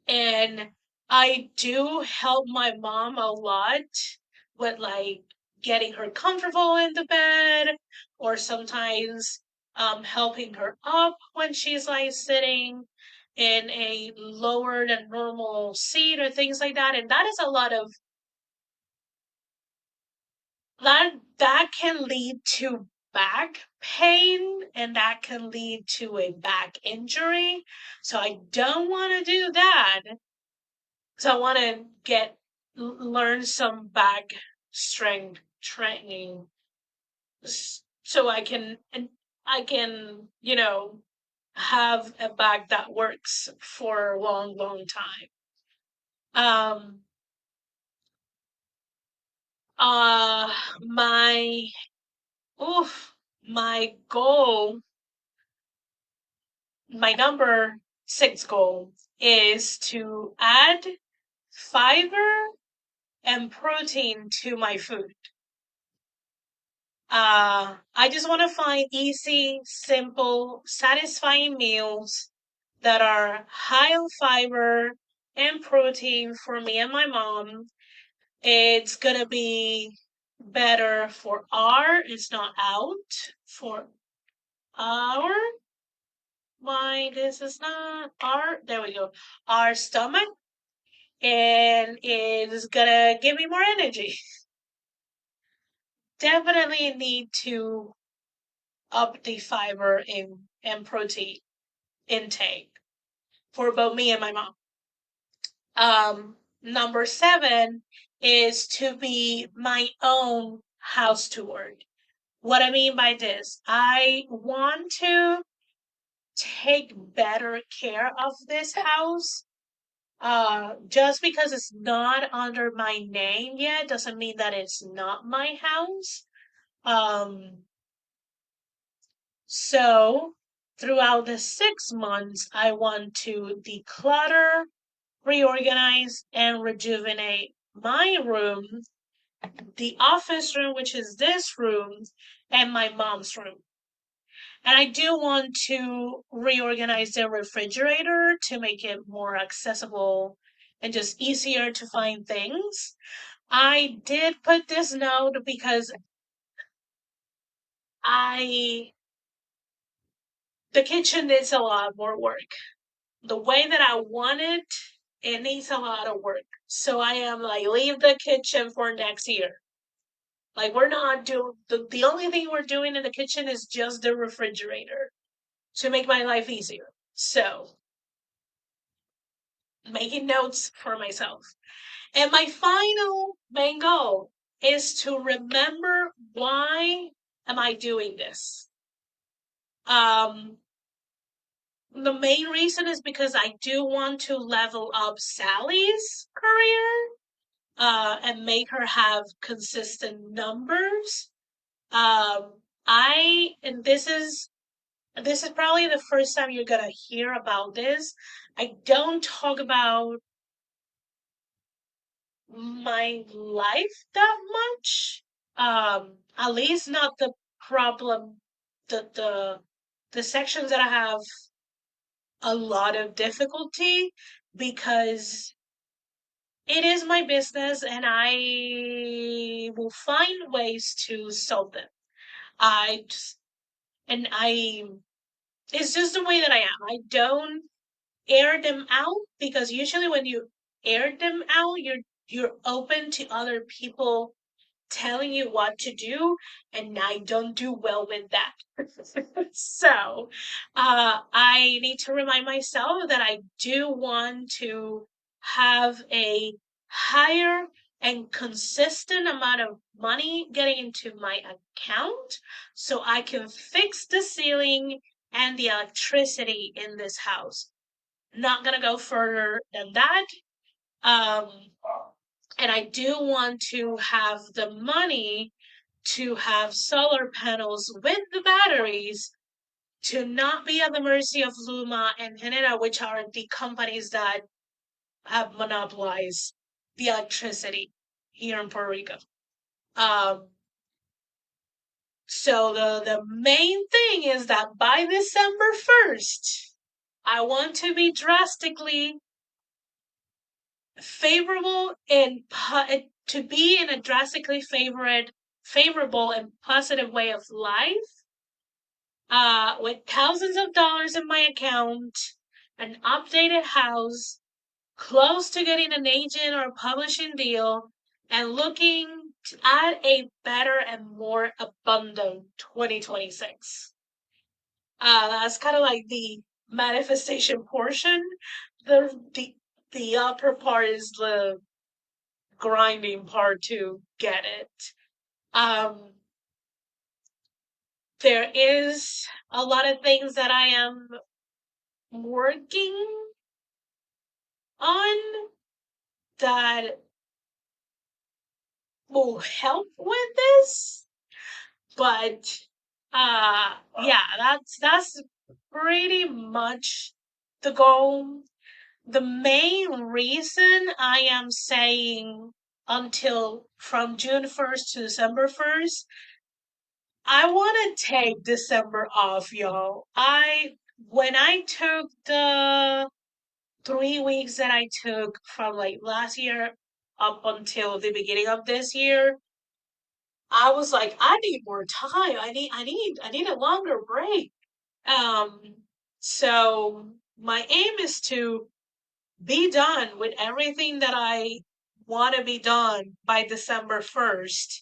and I do help my mom a lot with like getting her comfortable in the bed, or sometimes helping her up when she's like sitting in a lower than normal seat or things like that. And that is a lot of that can lead to back pain, and that can lead to a back injury. So I don't want to do that. So I want to learn some back strength training, so I can have a back that works for a long, long time. Um, uh, my, oof, my goal, my number 6 goal is to add fiber and protein to my food. I just want to find easy, simple, satisfying meals that are high in fiber and protein for me and my mom. It's gonna be better for it's not out, for our, why this is not our, there we go, our stomach, and it is gonna give me more energy. Definitely need to up the fiber and protein intake for both me and my mom. Number 7 is to be my own house steward. What I mean by this, I want to take better care of this house. Just because it's not under my name yet doesn't mean that it's not my house. Um, so throughout the 6 months, I want to declutter, reorganize, and rejuvenate my room, the office room, which is this room, and my mom's room. And I do want to reorganize the refrigerator to make it more accessible and just easier to find things. I did put this note because I the kitchen needs a lot more work. The way that I want it, it needs a lot of work. So I am like, leave the kitchen for next year. Like, we're not doing the only thing we're doing in the kitchen is just the refrigerator to make my life easier. So making notes for myself. And my final main goal is to remember, why am I doing this? Um, the main reason is because I do want to level up Sally's career, and make her have consistent numbers. And this is probably the first time you're gonna hear about this. I don't talk about my life that much. At least not the problem, the sections that I have a lot of difficulty, because it is my business and I will find ways to solve them. I just, and I, it's just the way that I am. I don't air them out because usually when you air them out, you're open to other people telling you what to do, and I don't do well with that. So, I need to remind myself that I do want to have a higher and consistent amount of money getting into my account so I can fix the ceiling and the electricity in this house. Not gonna go further than that. Um, and I do want to have the money to have solar panels with the batteries to not be at the mercy of Luma and Genera, which are the companies that have monopolized the electricity here in Puerto Rico. Um, so the main thing is that by December 1st, I want to be drastically favorable and to be in a drastically favorable and positive way of life, with thousands of dollars in my account, an updated house, close to getting an agent or a publishing deal, and looking at a better and more abundant 2026. That's kind of like the manifestation portion. The the upper part is the grinding part to get it. Um, there is a lot of things that I am working on that will help with this, but yeah, that's pretty much the goal. The main reason I am saying until from June 1st to December 1st, I want to take December off, y'all. When I took the 3 weeks that I took from like last year up until the beginning of this year, I was like, I need more time. I need a longer break. Um, so my aim is to be done with everything that I want to be done by December 1st,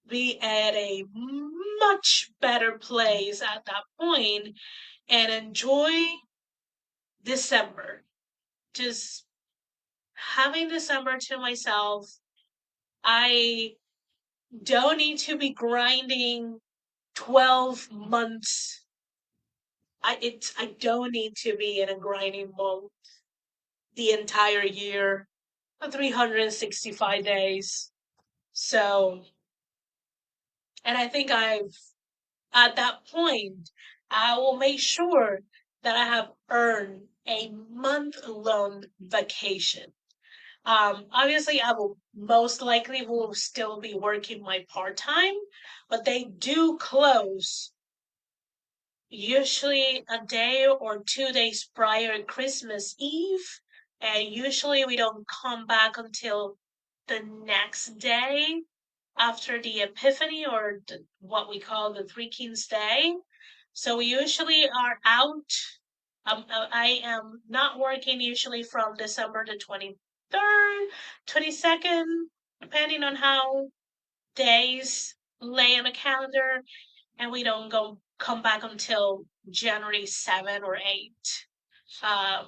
be at a much better place at that point and enjoy December. Just having December to myself. I don't need to be grinding 12 months. I don't need to be in a grinding mode the entire year, 365 days. So, and I think at that point, I will make sure that I have earned a month-long vacation. Obviously, I will most likely will still be working my part time, but they do close usually a day or 2 days prior to Christmas Eve, and usually we don't come back until the next day after the Epiphany or what we call the Three Kings Day. So we usually are out. I am not working usually from December the 23rd, 22nd, depending on how days lay on the calendar, and we don't go come back until January 7 or 8. Um,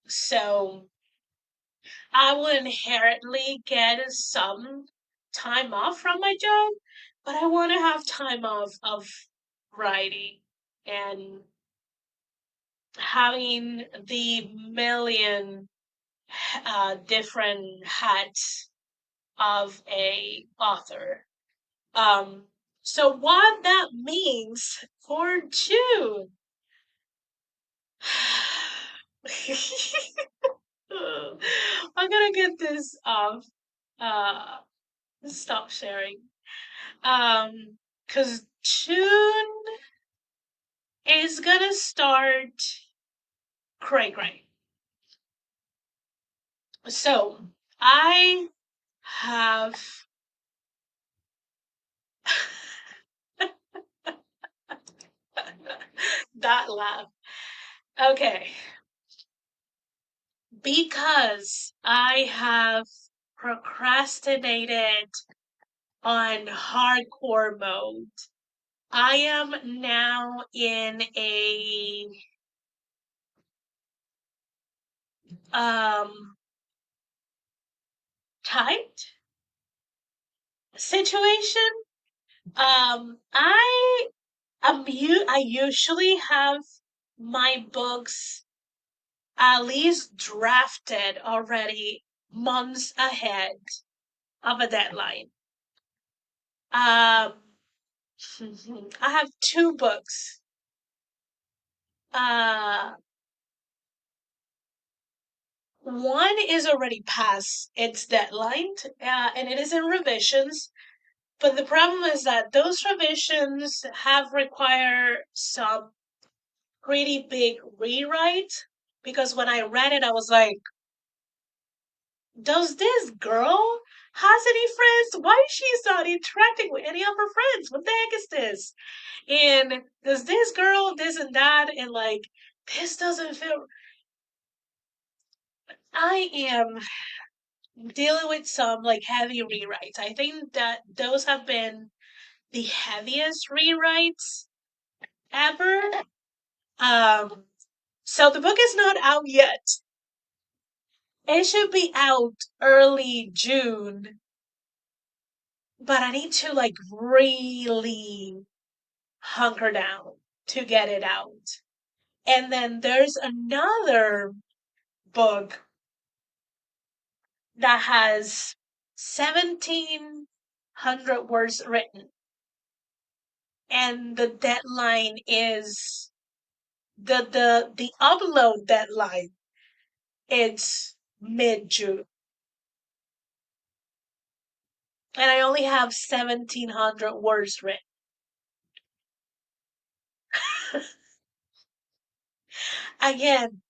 so I will inherently get some time off from my job, but I want to have time off of writing and having the million different hats of a author. Um, so what that means for June. I'm gonna get this off. Uh, stop sharing. Cause June is gonna start cray cray. So I have that laugh. Okay. Because I have procrastinated on hardcore mode. I am now in a um tight situation. I usually have my books at least drafted already months ahead of a deadline. Um, I have two books. Uh, One is already past its deadline, and it is in revisions. But the problem is that those revisions have required some pretty big rewrite because when I read it, I was like, does this girl has any friends? Why she's not interacting with any of her friends? What the heck is this? And does this girl this and that? And like, this doesn't feel. I am dealing with some like heavy rewrites. I think that those have been the heaviest rewrites ever. Um, so the book is not out yet. It should be out early June, but I need to like really hunker down to get it out. And then there's another book that has 1,700 words written, and the deadline is the upload deadline. It's mid-June, and I only have 1,700 words written. Again,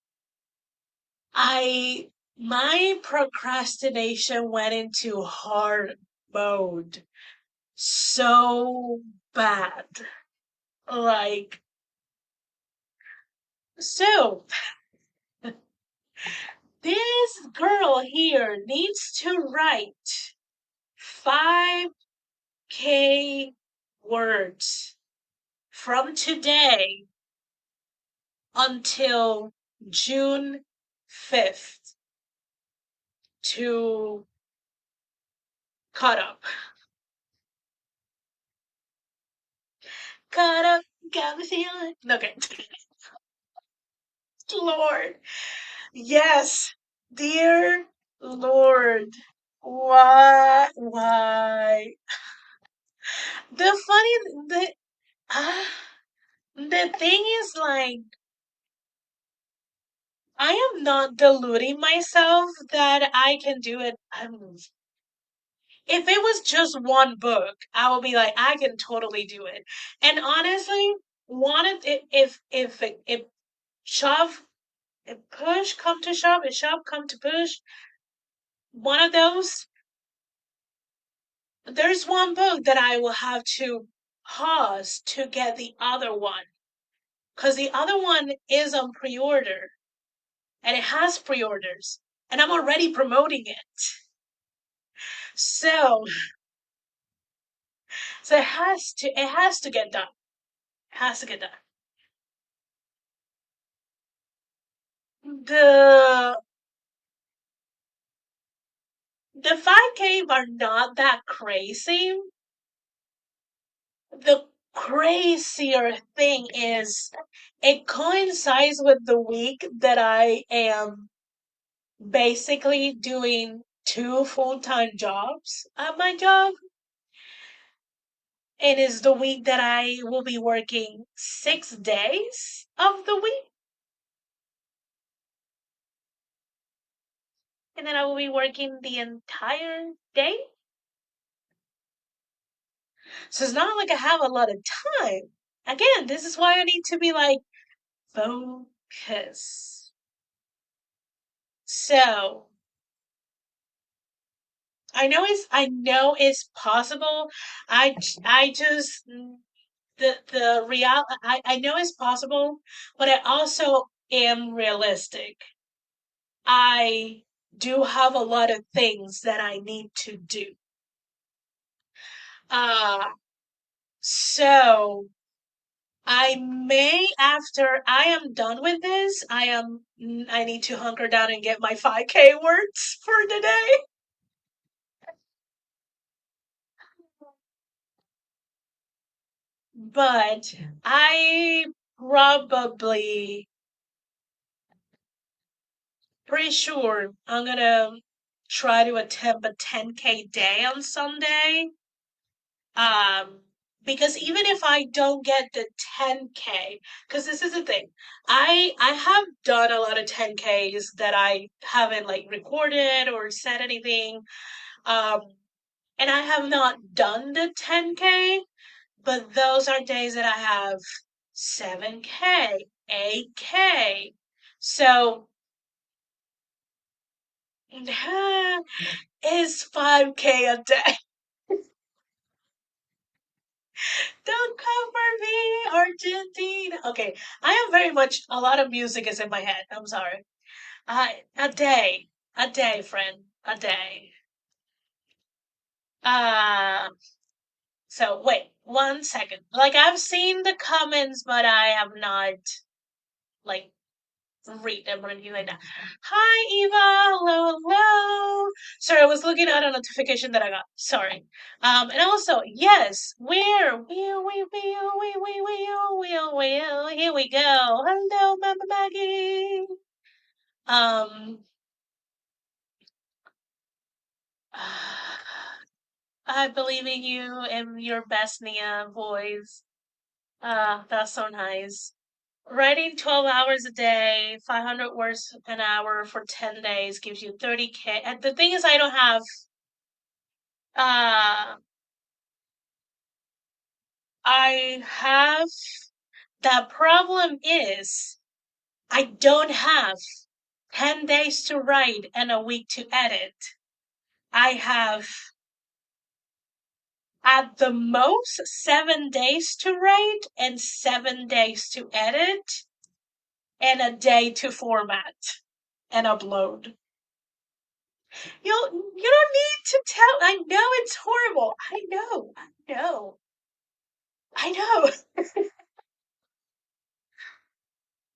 I my procrastination went into hard mode so bad. Like, so this girl here needs to write 5K words from today until June 5th to cut up. Cut up, got me feeling. Okay. Lord. Yes. Dear Lord. Why? Why? The funny, uh, the thing is like, I am not deluding myself that I can do it. If it was just one book, I would be like, I can totally do it. And honestly, wanted if shove, if push come to shove, if shove come to push, one of those, there's one book that I will have to pause to get the other one. Because the other one is on pre-order and it has pre-orders. And I'm already promoting it. So so it has to get done. It has to get done. The the 5K are not that crazy. The crazier thing is it coincides with the week that I am basically doing two full-time jobs at my job. It is the week that I will be working 6 days of the week, and then I will be working the entire day. So it's not like I have a lot of time. Again, this is why I need to be like, focus. So I know it's possible. I just the real I know it's possible, but I also am realistic. I do have a lot of things that I need to do. Uh so I may, after I am done with this, I need to hunker down and get my 5K works for today. But I probably pretty sure I'm gonna try to attempt a 10K day on Sunday. Um, because even if I don't get the 10K, because this is the thing, I have done a lot of 10Ks that I haven't like recorded or said anything. Um, and I have not done the 10K, but those are days that I have 7K, 8K. So is 5K a day. Don't cover me, Argentina. Okay, I am very much, a lot of music is in my head. I'm sorry. A day, friend, a day. Uh, so wait, 1 second. Like I've seen the comments, but I have not like read them or anything like that. Hi, Eva. Hello, hello. Sorry, I was looking at a notification that I got. Sorry. And also, yes, where, here we go. Hello, Mama Maggie. Um, I believe in you and your best Nia voice. That's so nice. Writing 12 hours a day, 500 words an hour for 10 days gives you 30K. And the thing is, I don't have, uh, I have, the problem is, I don't have 10 days to write and a week to edit. I have, at the most, 7 days to write and 7 days to edit and a day to format and upload. You don't need to tell. I know it's horrible. I know.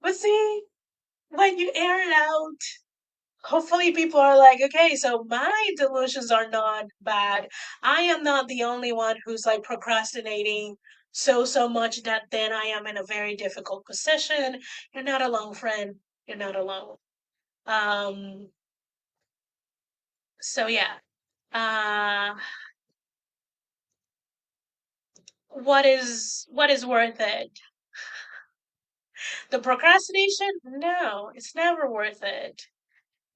But see, when you air it out, hopefully people are like, okay, so my delusions are not bad. I am not the only one who's like procrastinating so much that then I am in a very difficult position. You're not alone, friend. You're not alone. Um, so yeah. Uh, what is worth it? The procrastination? No, it's never worth it.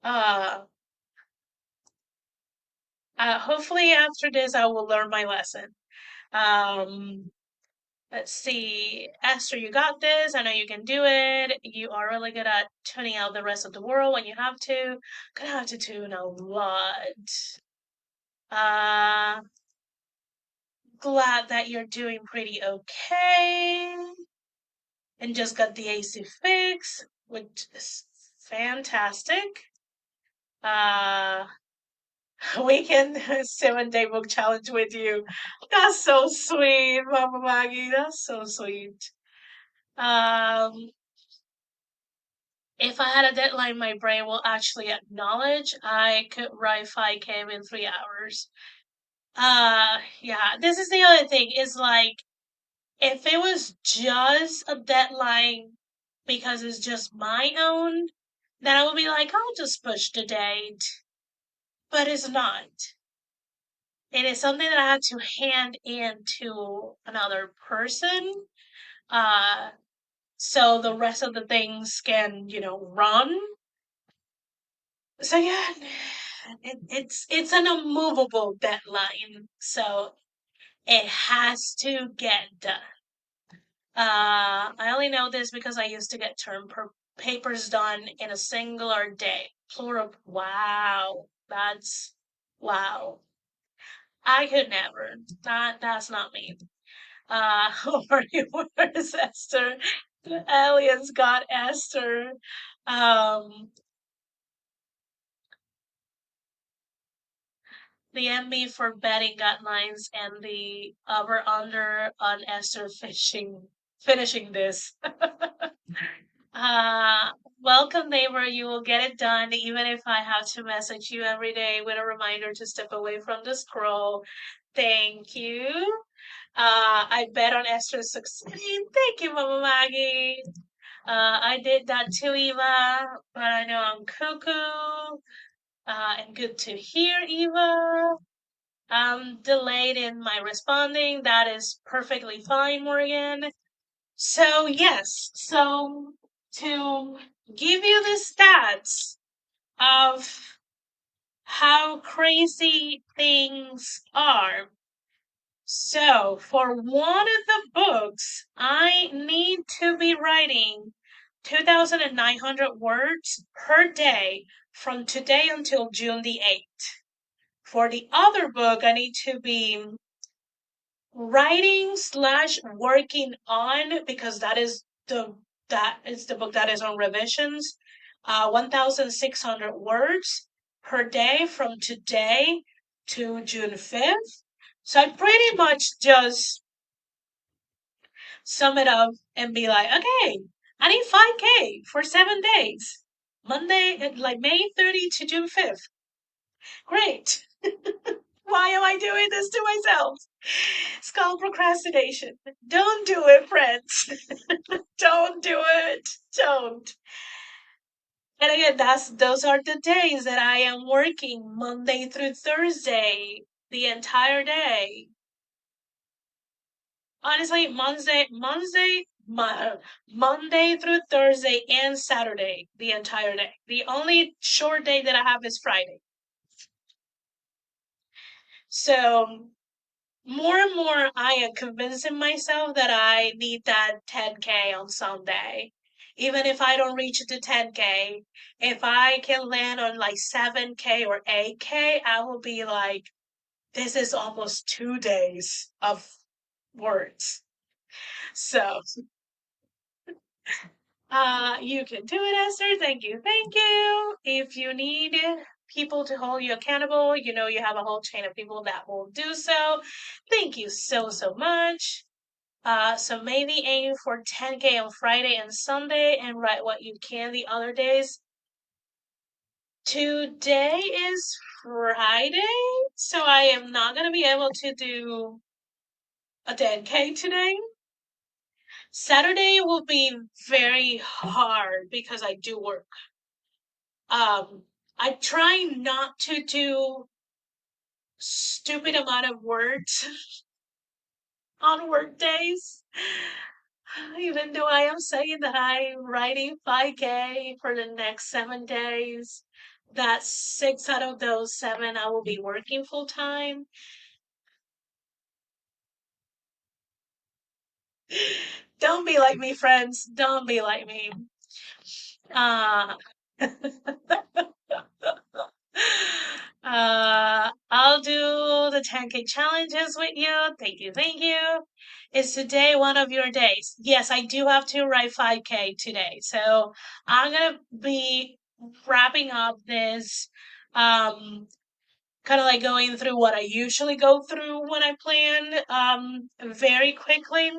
Uh, hopefully after this I will learn my lesson. Um, let's see. Esther, you got this. I know you can do it. You are really good at tuning out the rest of the world when you have to. Gonna have to tune a lot. Uh, glad that you're doing pretty okay. And just got the AC fix, which is fantastic. Uh, weekend 7 day book challenge with you. That's so sweet, Mama Maggie. That's so sweet. Um, if I had a deadline, my brain will actually acknowledge I could write 5K in 3 hours. Yeah, this is the other thing, is like, if it was just a deadline because it's just my own, then I would be like, I'll just push the date. But it's not. It is something that I had to hand in to another person. Uh, so the rest of the things can, run. So yeah, it's an immovable deadline. So it has to get done. I only know this because I used to get papers done in a singular day. Plural. Wow. That's wow. I could never. That's not me. Or where's Esther? The aliens got Esther. Um, the MB for betting guidelines and the over under on Esther finishing this. Uh, welcome neighbor, you will get it done even if I have to message you every day with a reminder to step away from the scroll. Thank you. I bet on Esther succeeding. Thank you, Mama Maggie. I did that too, Eva, but I know I'm cuckoo. And good to hear, Eva. I'm delayed in my responding. That is perfectly fine, Morgan. So, yes, so to give you the stats of how crazy things are. So, for one of the books, I need to be writing 2,900 words per day from today until June the 8th. For the other book, I need to be writing slash working on, because that is the book that is on revisions, 1,600 words per day from today to June 5th. So I pretty much just sum it up and be like, okay, I need 5K for 7 days. Monday, like May 30 to June 5th. Great. Why am I doing this to myself? It's called procrastination. Don't do it, friends. Don't do it. Don't. And again, those are the days that I am working Monday through Thursday, the entire day. Honestly, Monday through Thursday and Saturday, the entire day. The only short day that I have is Friday. So more and more I am convincing myself that I need that 10K on Sunday. Even if I don't reach the 10K, if I can land on like 7K or 8K, I will be like, this is almost 2 days of words. So, you can do it, Esther. Thank you. Thank you. If you need people to hold you accountable, you know you have a whole chain of people that will do so. Thank you so, so much. So maybe aim for 10K on Friday and Sunday and write what you can the other days. Today is Friday, so I am not going to be able to do a 10K today. Saturday will be very hard because I do work. I try not to do stupid amount of words on work days. Even though I am saying that I'm writing 5K for the next 7 days, that 6 out of those 7 I will be working full time. Don't be like me, friends. Don't be like me. Uh, I'll do the 10K challenges with you. Thank you, thank you. Is today one of your days? Yes, I do have to write 5K today. So I'm gonna be wrapping up this, kind of like going through what I usually go through when I plan, very quickly.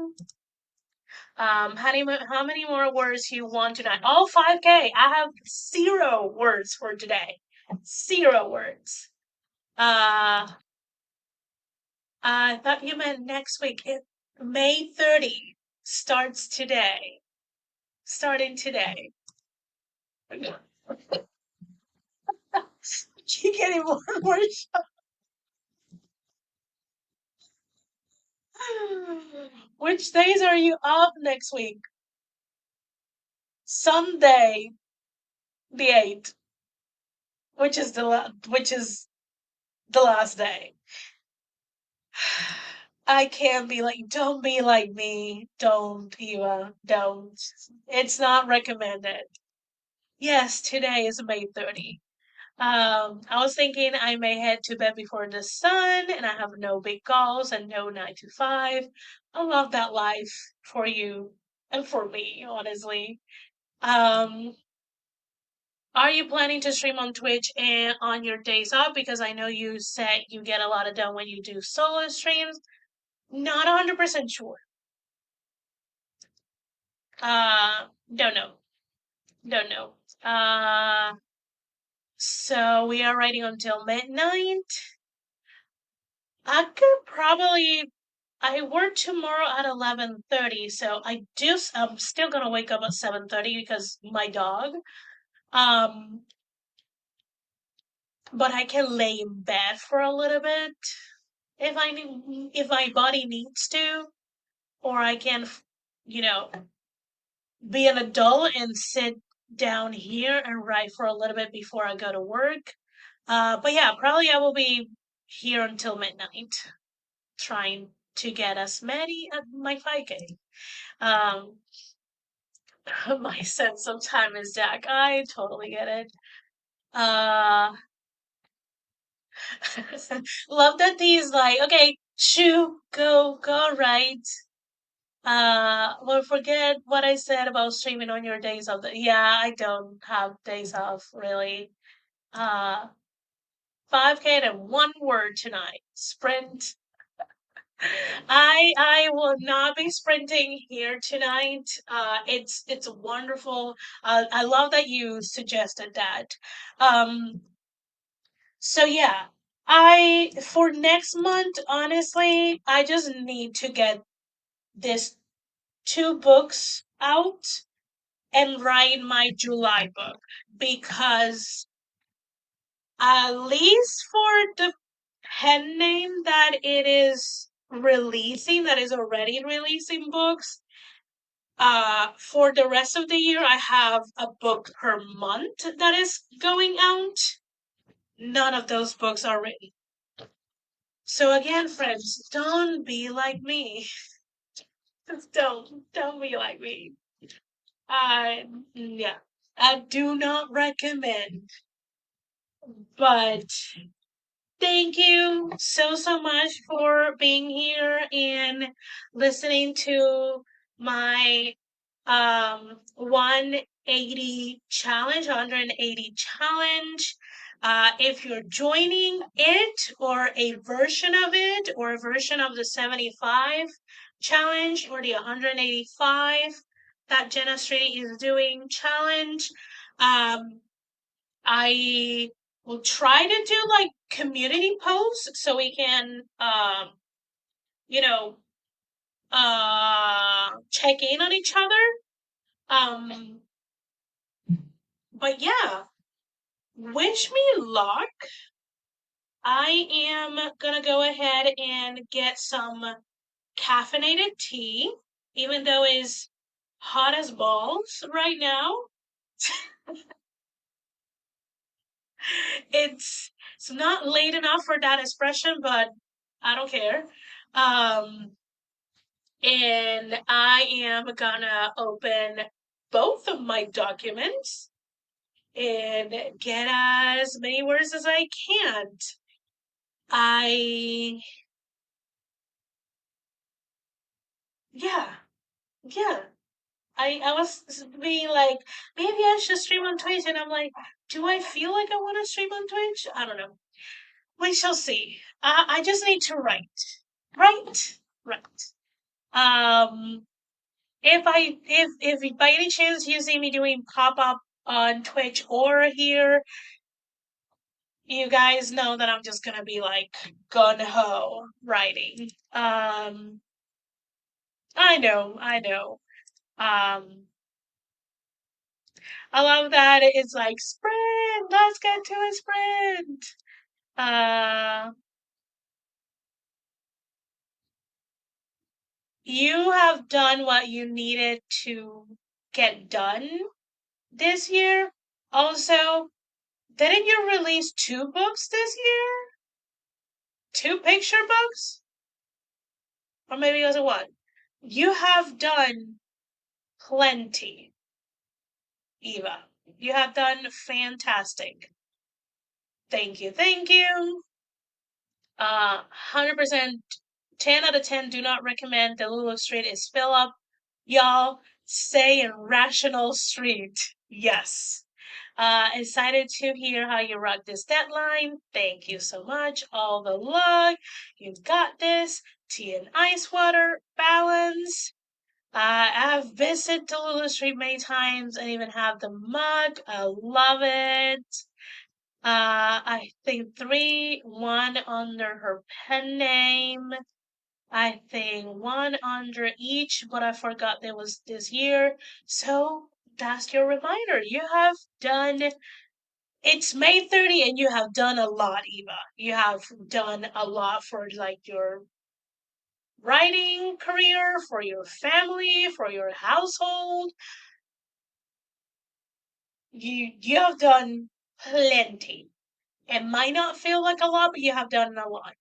How many more words you want tonight? Oh, 5K. I have 0 words for today. 0 words. Uh, I thought you meant next week. May 30 starts today. Starting today. Keep getting more and more. Which days are you off next week? Sunday, the 8th, which is the last day. I can't be like, don't be like me. Don't, Eva. Don't. It's not recommended. Yes, today is May 30. I was thinking I may head to bed before the sun and I have no big goals and no 9 to 5. I love that life for you and for me, honestly. Um, are you planning to stream on Twitch and on your days off? Because I know you said you get a lot of done when you do solo streams. Not 100% sure. Don't know. Don't know. So we are writing until midnight. I could probably I work tomorrow at 11:30, so I'm still gonna wake up at 7:30 because my dog. Um, but I can lay in bed for a little bit if my body needs to, or I can, you know, be an adult and sit down here and write for a little bit before I go to work. But yeah, probably I will be here until midnight, trying to get as many at my 5K. Um, my sense of time is Jack. I totally get it. Uh, love that he's like, okay, shoo, go, right. Well, forget what I said about streaming on your days off. Yeah, I don't have days off really. Uh, 5K and one word tonight. Sprint. I will not be sprinting here tonight. It's wonderful. I love that you suggested that. Um, so yeah, I for next month, honestly, I just need to get this two books out and write my July book because at least for the pen name that it is releasing, that is already releasing books, for the rest of the year, I have a book per month that is going out. None of those books are written. So again, friends, don't be like me. Just don't be like me. I yeah, I do not recommend. But thank you so much for being here and listening to my 180 challenge, 180 challenge. If you're joining it or a version of it or a version of the 75 challenge or the 185 that Jenna Street is doing challenge, um, I will try to do like community posts so we can, you know, check in on each other. Um, but yeah, wish me luck. I am gonna go ahead and get some caffeinated tea, even though it's hot as balls right now. It's not late enough for that expression, but I don't care. Um, and I am gonna open both of my documents and get as many words as I can. I yeah, yeah. I was being like, maybe I should stream on Twitch, and I'm like, do I feel like I want to stream on Twitch? I don't know. We shall see. I just need to write, right. Um, if by any chance you see me doing pop up on Twitch or here, you guys know that I'm just gonna be like gun ho writing. I know. Um, I love that it's like sprint. Let's get to a sprint. Uh, you have done what you needed to get done this year. Also, didn't you release two books this year? Two picture books? Or maybe it was one. You have done plenty, Eva. You have done fantastic. Thank you, thank you. 100%, 10 out of 10 do not recommend. The Lulu Street is fill up. Y'all stay in Rational Street. Yes. Excited to hear how you rock this deadline. Thank you so much. All the luck. You've got this. Tea and ice water. Balance. I've visited Lulu Street many times and even have the mug. I love it. I think three, one under her pen name. I think one under each, but I forgot there was this year. So that's your reminder. You have done, it's May 30 and you have done a lot, Eva. You have done a lot for like your writing career, for your family, for your household. You have done plenty. It might not feel like a lot, but you have done a lot.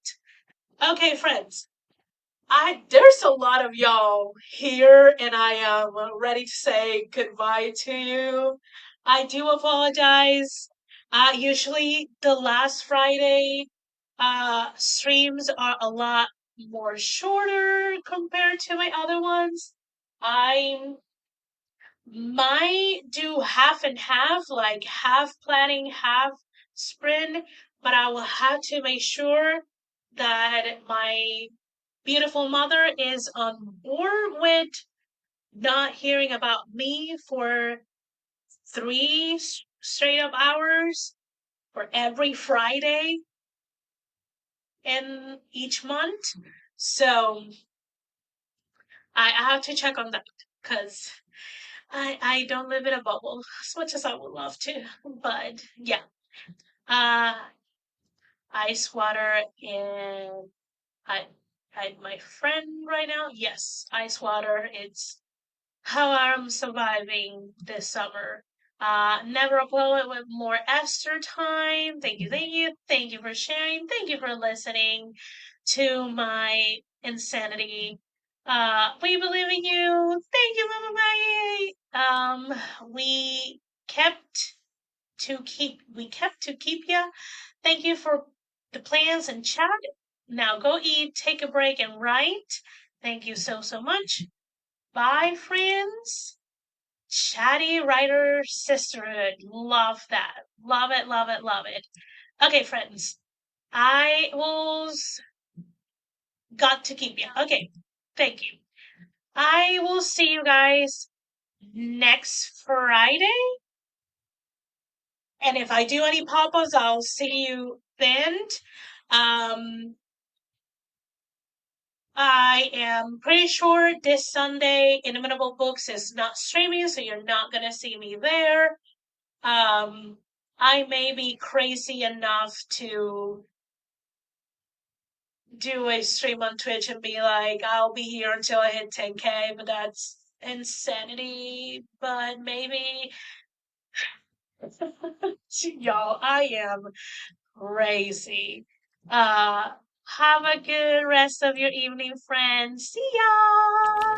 Okay, friends. There's a lot of y'all here, and I am ready to say goodbye to you. I do apologize. Usually the last Friday streams are a lot more shorter compared to my other ones. I might do half and half, like half planning, half sprint, but I will have to make sure that my beautiful mother is on board with not hearing about me for three straight up hours for every Friday in each month. So I have to check on that because I don't live in a bubble as much as I would love to. But yeah, uh, ice water and I my friend right now. Yes, ice water. It's how I'm surviving this summer. Never a poet with more Esther time. Thank you, thank you, thank you for sharing. Thank you for listening to my insanity. We believe in you. Thank you, Mama Maggie. We kept kept to keep ya. Thank you for the plans and chat. Now go eat, take a break, and write. Thank you so much. Bye, friends. Chatty writer sisterhood. Love that. Love it, love it, love it. Okay, friends. I will got to keep you. Okay. Thank you. I will see you guys next Friday. And if I do any pop-ups, I'll see you then. Um, I am pretty sure this Sunday Inimitable Books is not streaming, so you're not gonna see me there. Um, I may be crazy enough to do a stream on Twitch and be like, I'll be here until I hit 10K, but that's insanity. But maybe, y'all, I am crazy. Uh, have a good rest of your evening, friends. See ya!